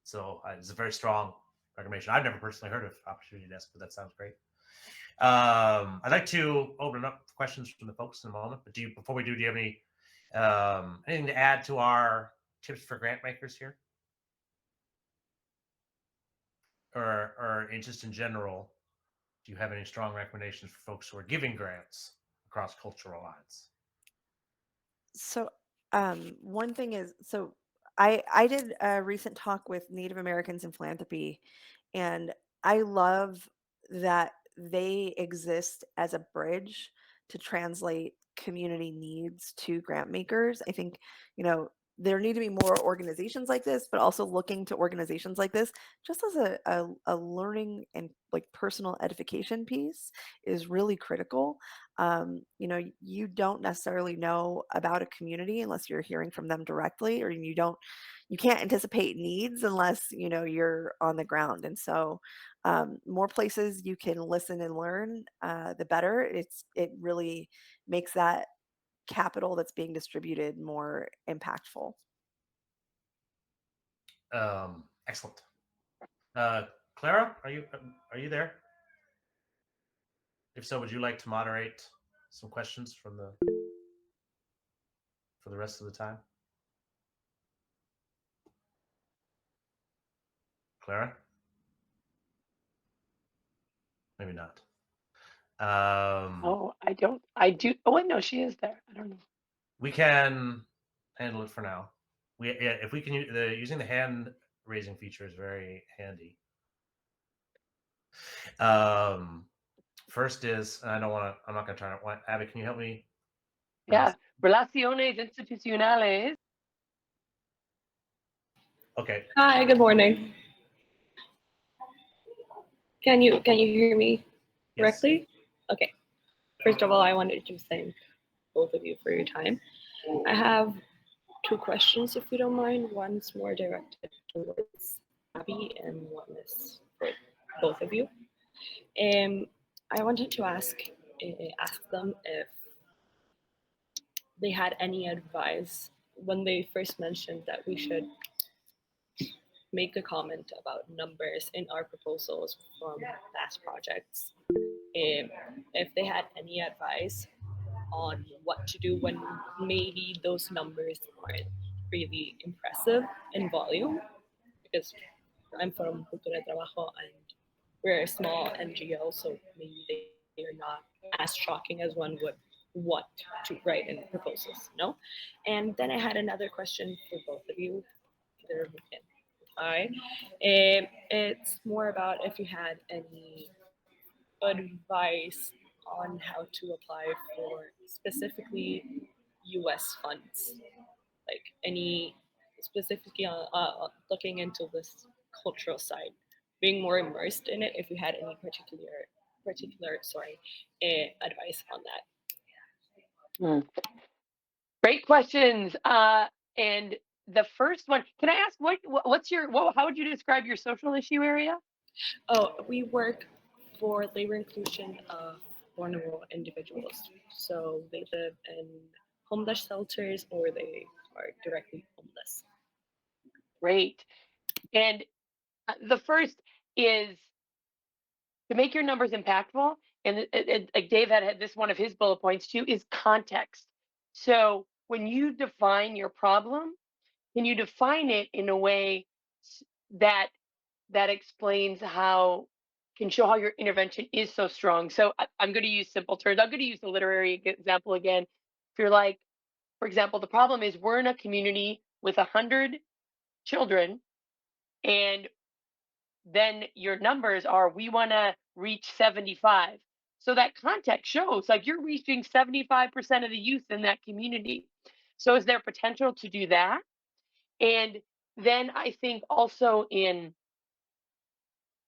So it's a very strong recommendation. I've never personally heard of Opportunity Desk, but that sounds great. I'd like to open up for questions from the folks in a moment. But before we do you have any anything to add to our tips for grant makers here, or just in general? Do you have any strong recommendations for folks who are giving grants across cultural lines? So, one thing is, so I did a recent talk with Native Americans in philanthropy, and I love that they exist as a bridge to translate community needs to grant makers. I think, there need to be more organizations like this, but also looking to organizations like this just as a learning and like personal edification piece is really critical. You don't necessarily know about a community unless you're hearing from them directly, or you can't anticipate needs unless you're on the ground. And so, more places you can listen and learn, the better. It really makes that capital that's being distributed more impactful. Excellent. Clara, are you there? If so, would you like to moderate some questions for the rest of the time? Clara? Maybe not. Oh, I don't. I do. Oh, wait, no, she is there. I don't know. We can handle it for now. If we can using the hand raising feature is very handy. First is, and I'm not going to try to. Abby, can you help me? Yeah, Relaciones Institucionales. Okay. Hi, good morning. Can you hear me correctly? Yes. Okay. First of all, I wanted to thank both of you for your time. I have two questions, if you don't mind. One's more directed towards Abby, and one is for both of you. I wanted to ask them if they had any advice when they first mentioned that we should make a comment about numbers in our proposals from past projects. If they had any advice on what to do when maybe those numbers aren't really impressive in volume, because I'm from Cultura de Trabajo and we're a small NGO, so maybe they are not as shocking as one would want to write in proposals, no? And then I had another question for both of you. Either of you can reply. It's more about if you had any advice on how to apply for specifically US funds, like any specifically looking into this cultural side, being more immersed in it. If you had any particular advice on that. Great questions. And the first one, can I ask how would you describe your social issue area? Oh, we work for labor inclusion of vulnerable individuals. So they live in homeless shelters or they are directly homeless. Great. And the first is to make your numbers impactful. and like Dave had this one of his bullet points too, is context. So when you define your problem, can you define it in a way that explains how, can show how your intervention is so strong. So I'm going to use simple terms. I'm going to use the literary example again. If you're like, for example, the problem is we're in a community with 100 children, and then your numbers are, we want to reach 75. So that context shows like you're reaching 75% of the youth in that community. So is there potential to do that? And then I think also in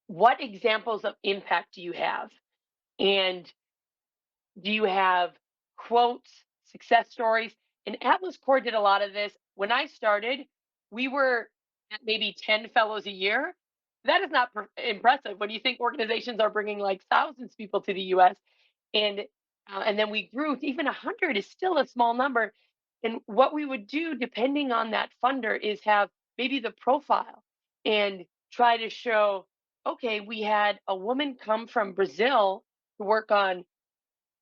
what examples of impact do you have? And do you have quotes, success stories? And Atlas Core did a lot of this. When I started, we were at maybe 10 fellows a year. That is not impressive when you think organizations are bringing like thousands of people to the US. And then we grew to even 100 is still a small number. And what we would do, depending on that funder, is have maybe the profile and try to show, okay, we had a woman come from Brazil to work on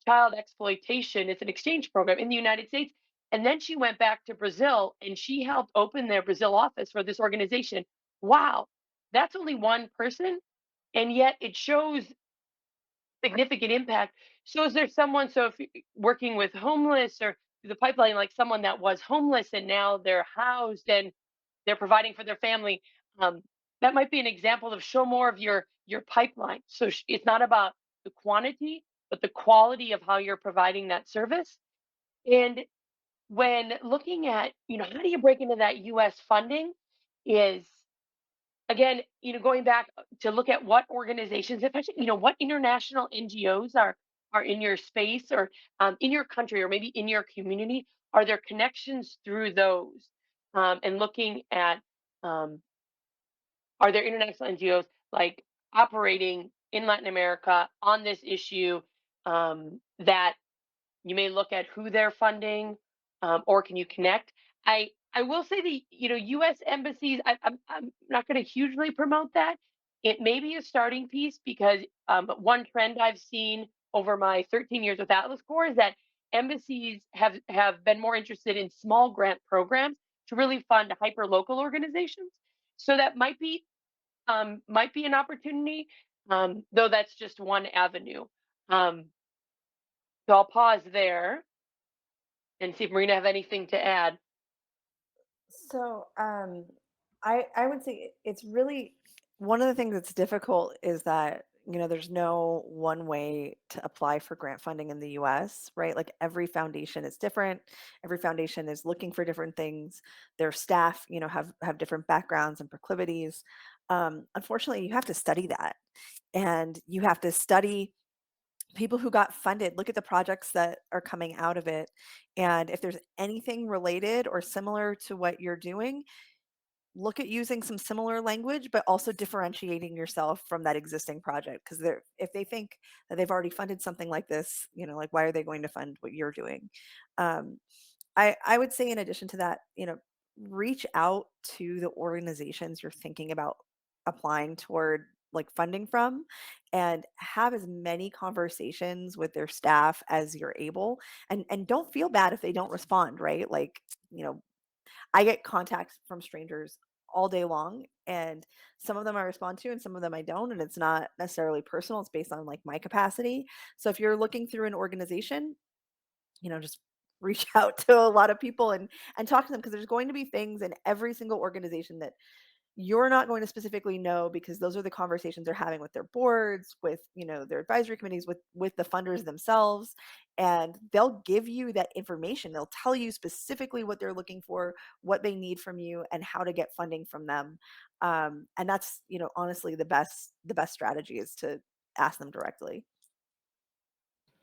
child exploitation. It's an exchange program in the United States. And then she went back to Brazil and she helped open their Brazil office for this organization. Wow, that's only one person. And yet it shows significant impact. So is there someone, so if you're working with homeless or the pipeline, like someone that was homeless and now they're housed and they're providing for their family, um, that might be an example of show more of your pipeline. So it's not about the quantity, but the quality of how you're providing that service. And when looking at, how do you break into that US funding is, again, going back to look at what organizations, especially, what international NGOs are in your space or in your country or maybe in your community. Are there connections through those? And looking at, um, are there international NGOs like operating in Latin America on this issue, that you may look at who they're funding, or can you connect? I will say the U.S. embassies. I'm not going to hugely promote that. It may be a starting piece because one trend I've seen over my 13 years with Atlas Corps is that embassies have been more interested in small grant programs to really fund hyper local organizations. So that might be an opportunity, though that's just one avenue. Um, so I'll pause there and see if Marina have anything to add. So I would say it's really one of the things that's difficult is that there's no one way to apply for grant funding in the US, right? Like every foundation is different. Every foundation is looking for different things. Their staff, have different backgrounds and proclivities. Unfortunately, you have to study that, and you have to study people who got funded, look at the projects that are coming out of it, and if there's anything related or similar to what you're doing, look at using some similar language, but also differentiating yourself from that existing project. Because if they think that they've already funded something like this, like why are they going to fund what you're doing? um, I would say in addition to that, reach out to the organizations you're thinking about applying toward like funding from, and have as many conversations with their staff as you're able, and don't feel bad if they don't respond, right? Like, I get contacts from strangers all day long, and some of them I respond to and some of them I don't, and it's not necessarily personal, it's based on like my capacity. So if you're looking through an organization, just reach out to a lot of people and talk to them, because there's going to be things in every single organization that you're not going to specifically know, because those are the conversations they're having with their boards, with their advisory committees, with the funders themselves, and they'll give you that information. They'll tell you specifically what they're looking for, what they need from you, and how to get funding from them. And that's honestly the best strategy is to ask them directly.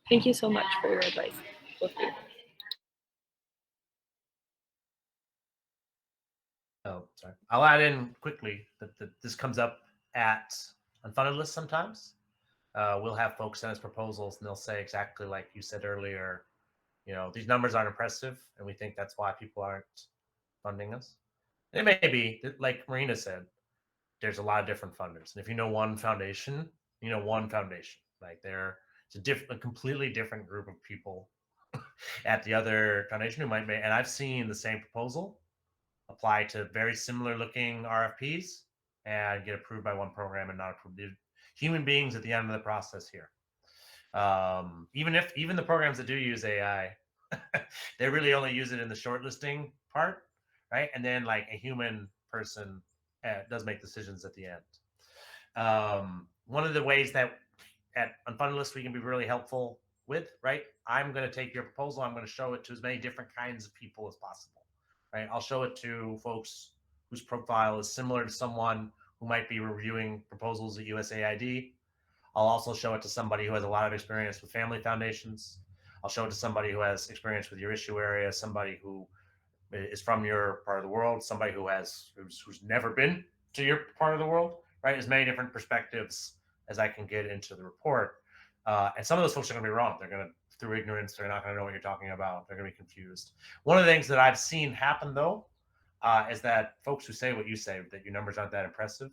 Thank you so much for your advice, both of you. Oh, sorry. I'll add in quickly that this comes up at unfunded lists sometimes. We'll have folks send us proposals and they'll say exactly like you said earlier, these numbers aren't impressive and we think that's why people aren't funding us. It may be, like Marina said, there's a lot of different funders. And if you know one foundation, like It's a completely different group of people at the other foundation who might make. And I've seen the same proposal apply to very similar looking RFPs and get approved by one program and not approved. Human beings at the end of the process here. Even the programs that do use AI, they really only use it in the shortlisting part, right? And then like a human person does make decisions at the end. One of the ways that at Unfunded we can be really helpful with, right? I'm going to take your proposal. I'm going to show it to as many different kinds of people as possible, right? I'll show it to folks whose profile is similar to someone who might be reviewing proposals at USAID. I'll also show it to somebody who has a lot of experience with family foundations. I'll show it to somebody who has experience with your issue area, somebody who is from your part of the world, somebody who's never been to your part of the world, right? As many different perspectives as I can get into the report. And some of those folks are going to be wrong. They're going to, through ignorance, they're not going to know what you're talking about. They're going to be confused. One of the things that I've seen happen, though, is that folks who say what you say, that your numbers aren't that impressive,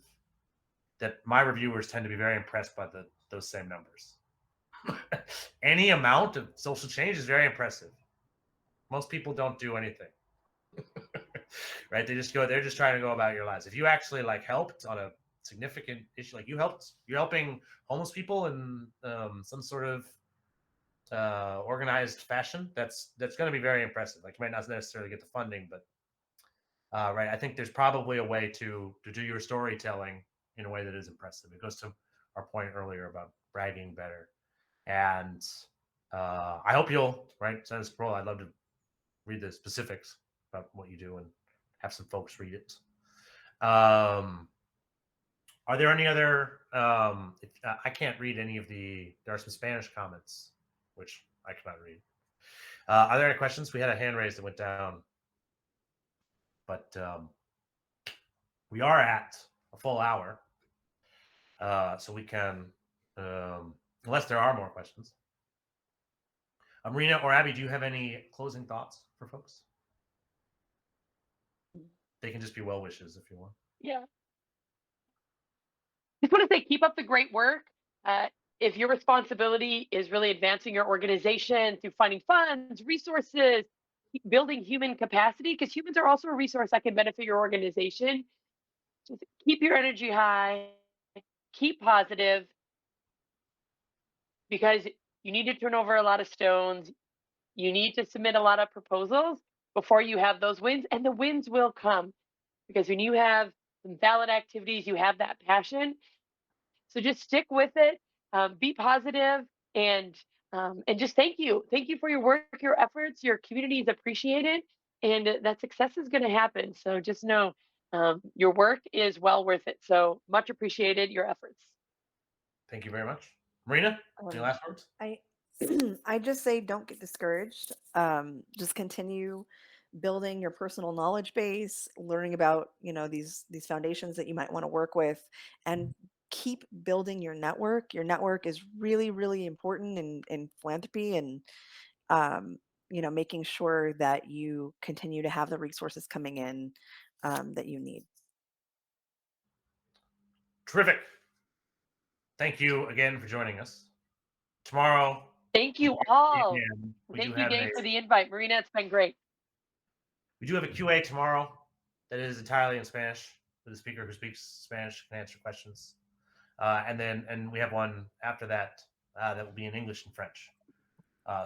that my reviewers tend to be very impressed by those same numbers. Any amount of social change is very impressive. Most people don't do anything. Right? They're just trying to go about your lives. If you actually like helped on a significant issue, like you're helping homeless people in some sort of organized fashion, that's going to be very impressive. Like you might not necessarily get the funding, but right, I think there's probably a way to do your storytelling in a way that is impressive. It goes to our point earlier about bragging better. And I hope you'll, right, send us a parole. I'd love to read the specifics about what you do and have some folks read it. Are there any other, I can't read any of there are some Spanish comments, which I cannot read. Are there any questions? We had a hand raised that went down, but we are at a full hour. So we can, unless there are more questions. Marina or Abby, do you have any closing thoughts for folks? They can just be well wishes if you want. Yeah. Just want to say, keep up the great work. If your responsibility is really advancing your organization through finding funds, resources, building human capacity, because humans are also a resource that can benefit your organization, just keep your energy high, keep positive, because you need to turn over a lot of stones. You need to submit a lot of proposals before you have those wins, and the wins will come because when you have some valid activities, you have that passion. So just stick with it, be positive, and just thank you for your work, your efforts. Your community is appreciated, and that success is going to happen. So just know your work is well worth it. So much appreciated, your efforts. Thank you very much. Marina, any last words? I just say don't get discouraged. Just continue building your personal knowledge base, learning about these foundations that you might want to work with, and keep building your network. Your network is really, really important in philanthropy, and making sure that you continue to have the resources coming in that you need. Terrific. Thank you again for joining us. Tomorrow. Thank you all. We Thank you, Dave, for the invite. Marina, it's been great. We do have a QA tomorrow that is entirely in Spanish, with a speaker who speaks Spanish can answer questions. And we have one after that that will be in English and French.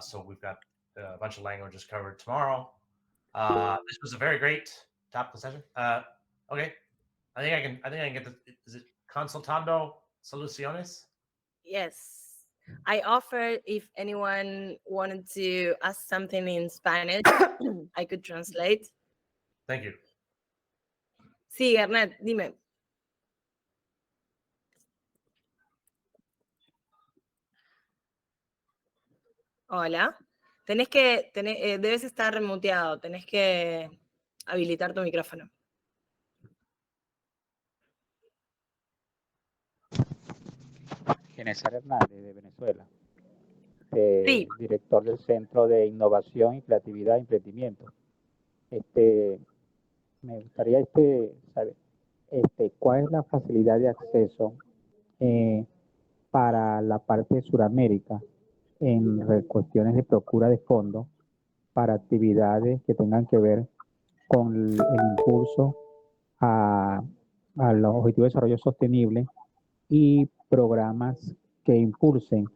So we've got a bunch of languages covered tomorrow. This was a very great topical session. Okay, I think I can get the. Is it Consultando Soluciones? Yes. I offered if anyone wanted to ask something in Spanish, I could translate. Thank you. Sí, Ernet, dime. Hola. Debes estar remuteado, tenés que habilitar tu micrófono. Genesar Hernández, de Venezuela, Sí. director del Centro de Innovación y Creatividad e Emprendimiento. Me gustaría saber cuál es la facilidad de acceso para la parte de Sudamérica en cuestiones de procura de fondos para actividades que tengan que ver con el impulso a los objetivos de desarrollo sostenible y programas que impulsen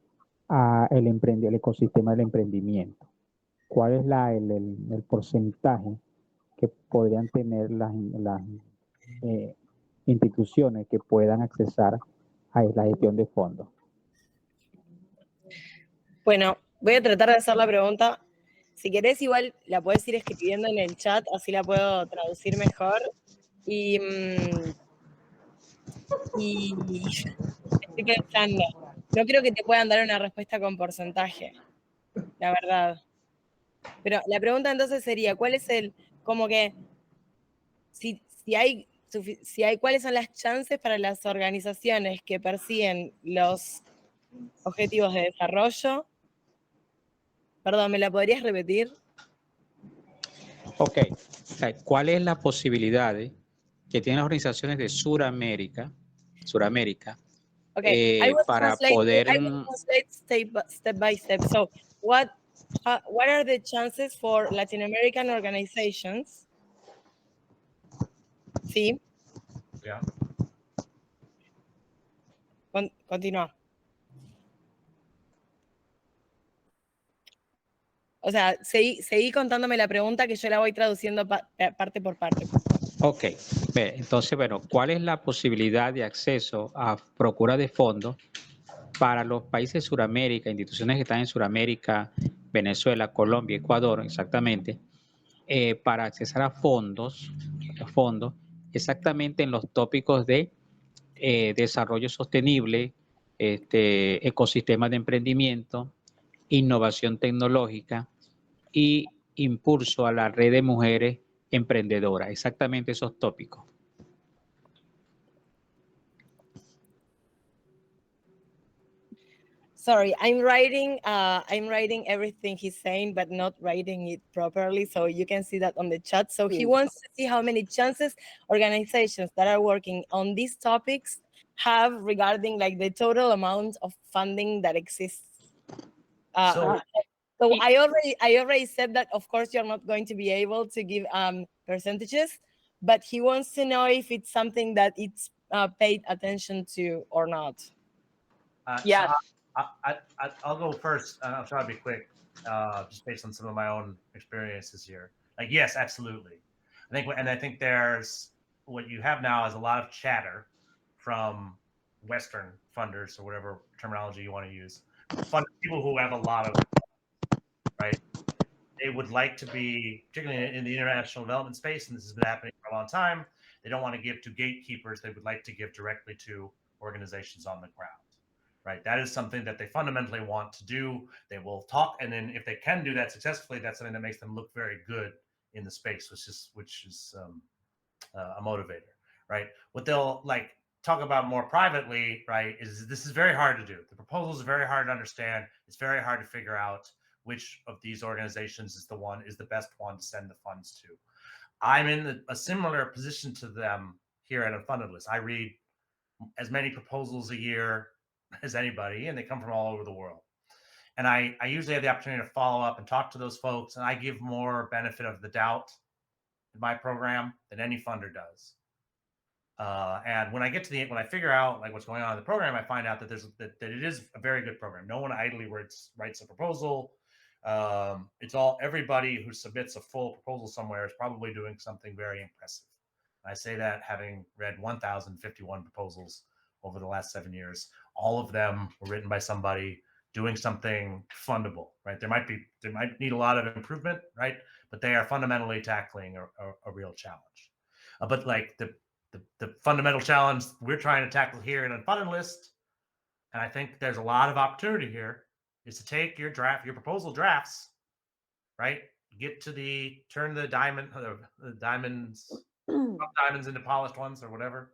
el ecosistema del emprendimiento. ¿Cuál es el porcentaje que podrían tener las instituciones que puedan accesar a la gestión de fondos? Bueno, voy a tratar de hacer la pregunta. Si querés, igual la puedes ir escribiendo en el chat, así la puedo traducir mejor. Y estoy pensando, no creo que te puedan dar una respuesta con porcentaje, la verdad. Pero la pregunta entonces sería, ¿cuál es como que, si hay, cuáles son las chances para las organizaciones que persiguen los objetivos de desarrollo? Perdón, ¿me la podrías repetir? Ok, ¿cuál es la posibilidad que tienen las organizaciones de Sudamérica Okay, para poder... I will translate step by step. So, what are the chances for Latin American organizations? Sí. Yeah. Continúa. O sea, seguí contándome la pregunta que yo la voy traduciendo parte por parte. Ok, entonces, bueno, ¿cuál es la posibilidad de acceso a procura de fondos para los países de Sudamérica, instituciones que están en Sudamérica, Venezuela, Colombia, Ecuador, exactamente, para accesar a fondos exactamente en los tópicos de desarrollo sostenible, ecosistemas de emprendimiento, innovación tecnológica y impulso a la red de mujeres emprendedoras, exactamente esos tópicos? Sorry, I'm writing everything he's saying, but not writing it properly. So you can see that on the chat. So he wants to see how many chances organizations that are working on these topics have regarding like the total amount of funding that exists. So I already said that, of course, you're not going to be able to give percentages, but he wants to know if it's something that it's paid attention to or not. Yes. So I'll go first. I'll try to be quick, just based on some of my own experiences here. Like, yes, absolutely. I think there's what you have now is a lot of chatter from Western funders, or whatever terminology you want to use, people who have a lot of, right. They would like to be, particularly in the international development space, and this has been happening for a long time. They don't want to give to gatekeepers. They would like to give directly to organizations on the ground. Right, that is something that they fundamentally want to do. They will talk, and then if they can do that successfully, that's something that makes them look very good in the space, which is a motivator, right? What they'll like talk about more privately, right, is this is very hard to do. The proposals are very hard to understand. It's very hard to figure out which of these organizations is the best one to send the funds to. I'm in a similar position to them here at Unfunded List. I read as many proposals a year as anybody, and they come from all over the world. And I usually have the opportunity to follow up and talk to those folks, and I give more benefit of the doubt in my program than any funder does. And when I get to when I figure out like what's going on in the program, I find out that that it is a very good program. No one idly writes a proposal. It's everybody who submits a full proposal somewhere is probably doing something very impressive. And I say that having read 1,051 proposals over the last 7 years. All of them were written by somebody doing something fundable, right? They might need a lot of improvement, right? But they are fundamentally tackling a real challenge. But like the fundamental challenge we're trying to tackle here in Unfunded List, and I think there's a lot of opportunity here, is to take your proposal drafts, right? Turn the diamonds into polished ones or whatever.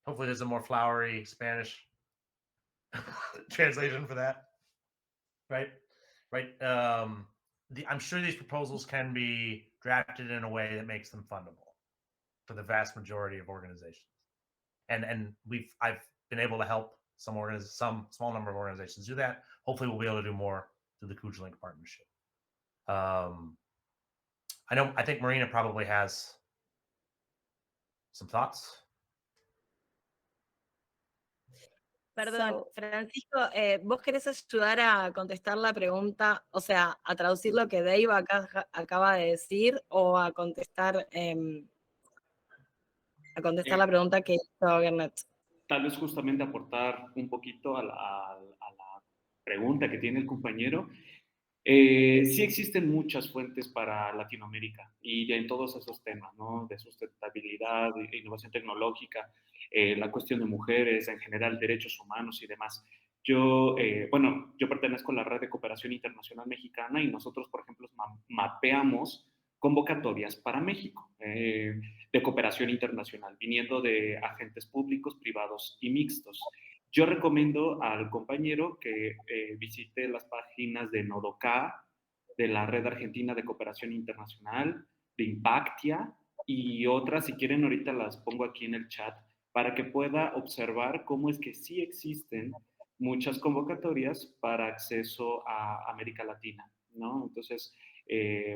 Hopefully there's a more flowery Spanish translation for that, right? I'm sure these proposals can be drafted in a way that makes them fundable for the vast majority of organizations. And I've been able to help some small number of organizations do that. Hopefully, we'll be able to do more through the KujaLink partnership. I think Marina probably has some thoughts. Perdón, So, Francisco, ¿vos querés ayudar a contestar la pregunta, o sea, a traducir lo que Dave acaba de decir o a contestar la pregunta que hizo Gernet? Tal vez justamente aportar un poquito a la pregunta que tiene el compañero. Sí existen muchas fuentes para Latinoamérica y en todos esos temas, ¿no? De sustentabilidad, de innovación tecnológica, la cuestión de mujeres, en general derechos humanos y demás. Yo pertenezco a la Red de Cooperación Internacional Mexicana y nosotros, por ejemplo, mapeamos convocatorias para México de cooperación internacional, viniendo de agentes públicos, privados y mixtos. Yo recomiendo al compañero que visite las páginas de Nodoca, de la Red Argentina de Cooperación Internacional, de Impactia y otras, si quieren ahorita las pongo aquí en el chat, para que pueda observar cómo es que sí existen muchas convocatorias para acceso a América Latina, ¿no? Entonces,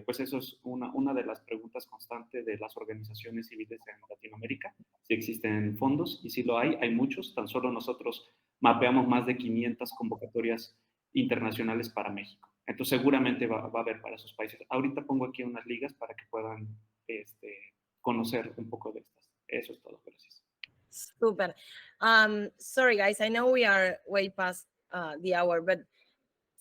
pues eso es una de las preguntas constantes de las organizaciones civiles en Latinoamérica, si existen fondos, y si lo hay muchos, tan solo nosotros mapeamos más de 500 convocatorias internacionales para México. Entonces seguramente va a haber para esos países. Ahorita pongo aquí unas ligas para que puedan conocer un poco de estas. Eso es todo, gracias. Super. Sorry guys, I know we are way past the hour, but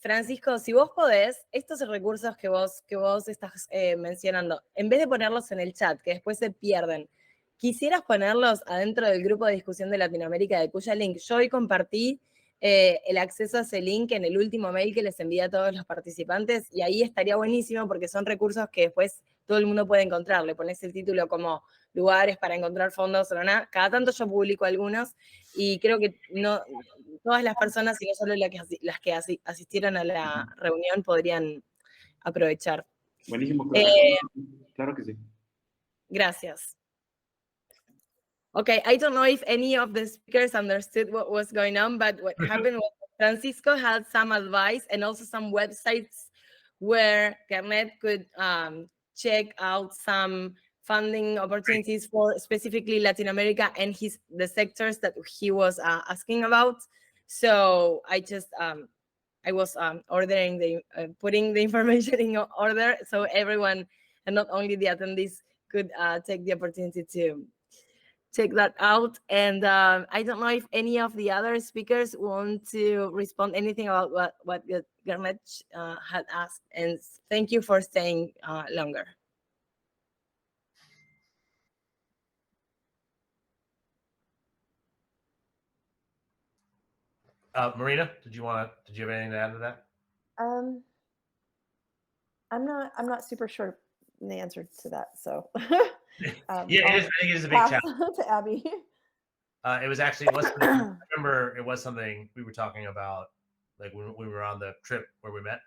Francisco, si vos podés, estos recursos que vos estás mencionando, en vez de ponerlos en el chat, que después se pierden, ¿quisieras ponerlos adentro del grupo de discusión de Latinoamérica de KujaLink? Yo hoy compartí el acceso a ese link en el último mail que les envié a todos los participantes y ahí estaría buenísimo porque son recursos que después todo el mundo puede encontrar. Le pones el título como lugares para encontrar fondos o nada. Cada tanto yo publico algunos y creo que no todas las personas, y no solo las que asistieron a la reunión, podrían aprovechar. Buenísimo, claro que sí. Gracias. Okay, I don't know if any of the speakers understood what was going on, but what happened was Francisco had some advice and also some websites where Gernet could check out some funding opportunities for specifically Latin America and the sectors that he was asking about. So I just I was ordering putting the information in order so everyone and not only the attendees could take the opportunity to check that out. And I don't know if any of the other speakers want to respond anything about what Gernet had asked. And thank you for staying longer. Marina, did you have anything to add to that? I'm not super sure the answer to that, so I think it is a big challenge. To Abby. It was actually I remember it was something we were talking about, like when we were on the trip where we met.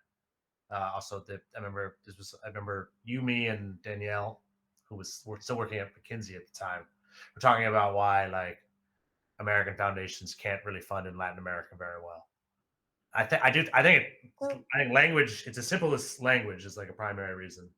Also, I remember you, me, and Danielle, were still working at McKinsey at the time. We're talking about why like American foundations can't really fund in Latin America very well. I think language. It's as simple as language is like a primary reason.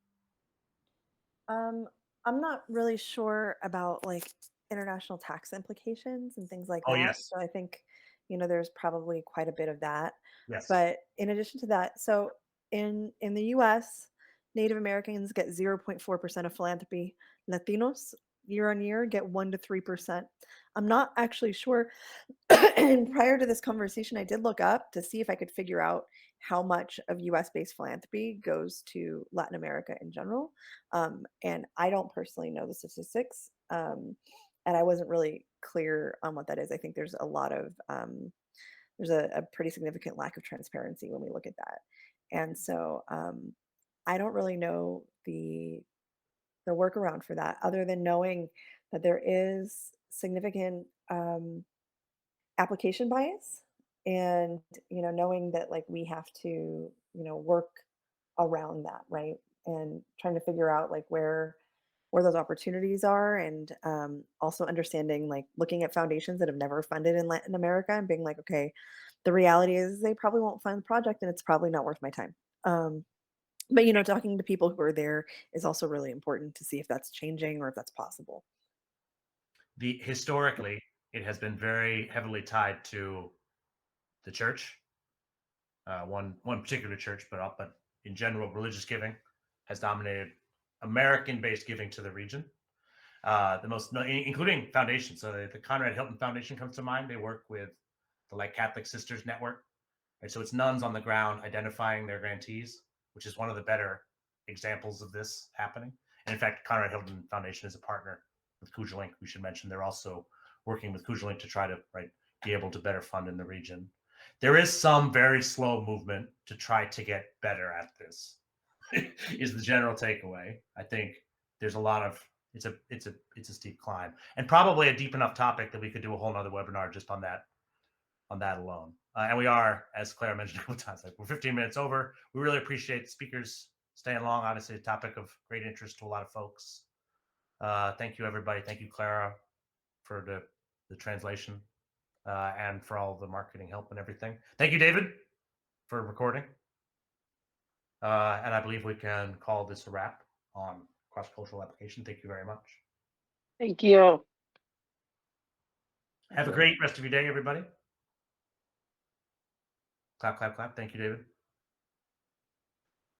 I'm not really sure about like international tax implications and things like that. Yes. So I think, there's probably quite a bit of that. Yes. But in addition to that, so in the US, Native Americans get 0.4% of philanthropy. Latinos year on year get 1 to 3%. I'm not actually sure. And prior to this conversation, I did look up to see if I could figure out how much of US-based philanthropy goes to Latin America in general. And I don't personally know the statistics. And I wasn't really clear on what that is. I think there's a lot of, there's a pretty significant lack of transparency when we look at that. And so I don't really know the workaround for that, other than knowing that there is significant application bias, and knowing that like we have to work around that, right? And trying to figure out like where where those opportunities are, and also understanding, like, looking at foundations that have never funded in Latin America and being like, okay, the reality is they probably won't fund the project and it's probably not worth my time. But talking to people who are there is also really important to see if that's changing or if that's possible. Historically, it has been very heavily tied to the church, one particular church, but in general, religious giving has dominated American-based giving to the region. The most, including foundations. So the Conrad Hilton Foundation comes to mind. They work with the Like Catholic Sisters Network, right? So it's nuns on the ground identifying their grantees, which is one of the better examples of this happening. And in fact, Conrad Hilton Foundation is a partner with Kujalink. We should mention they're also working with Kujalink to try to be able to better fund in the region. There is some very slow movement to try to get better at this. Is the general takeaway. I think there's a lot of it's a steep climb, and probably a deep enough topic that we could do a whole nother webinar just on that alone. And we are, as Clara mentioned a couple times, like we're 15 minutes over. We really appreciate the speakers staying long. Obviously, a topic of great interest to a lot of folks. Thank you, everybody. Thank you, Clara, for the translation and for all the marketing help and everything. Thank you, David, for recording. And I believe we can call this a wrap on cross-cultural application. Thank you very much. Thank you. Have a great rest of your day, everybody. Clap, clap, clap. Thank you, David.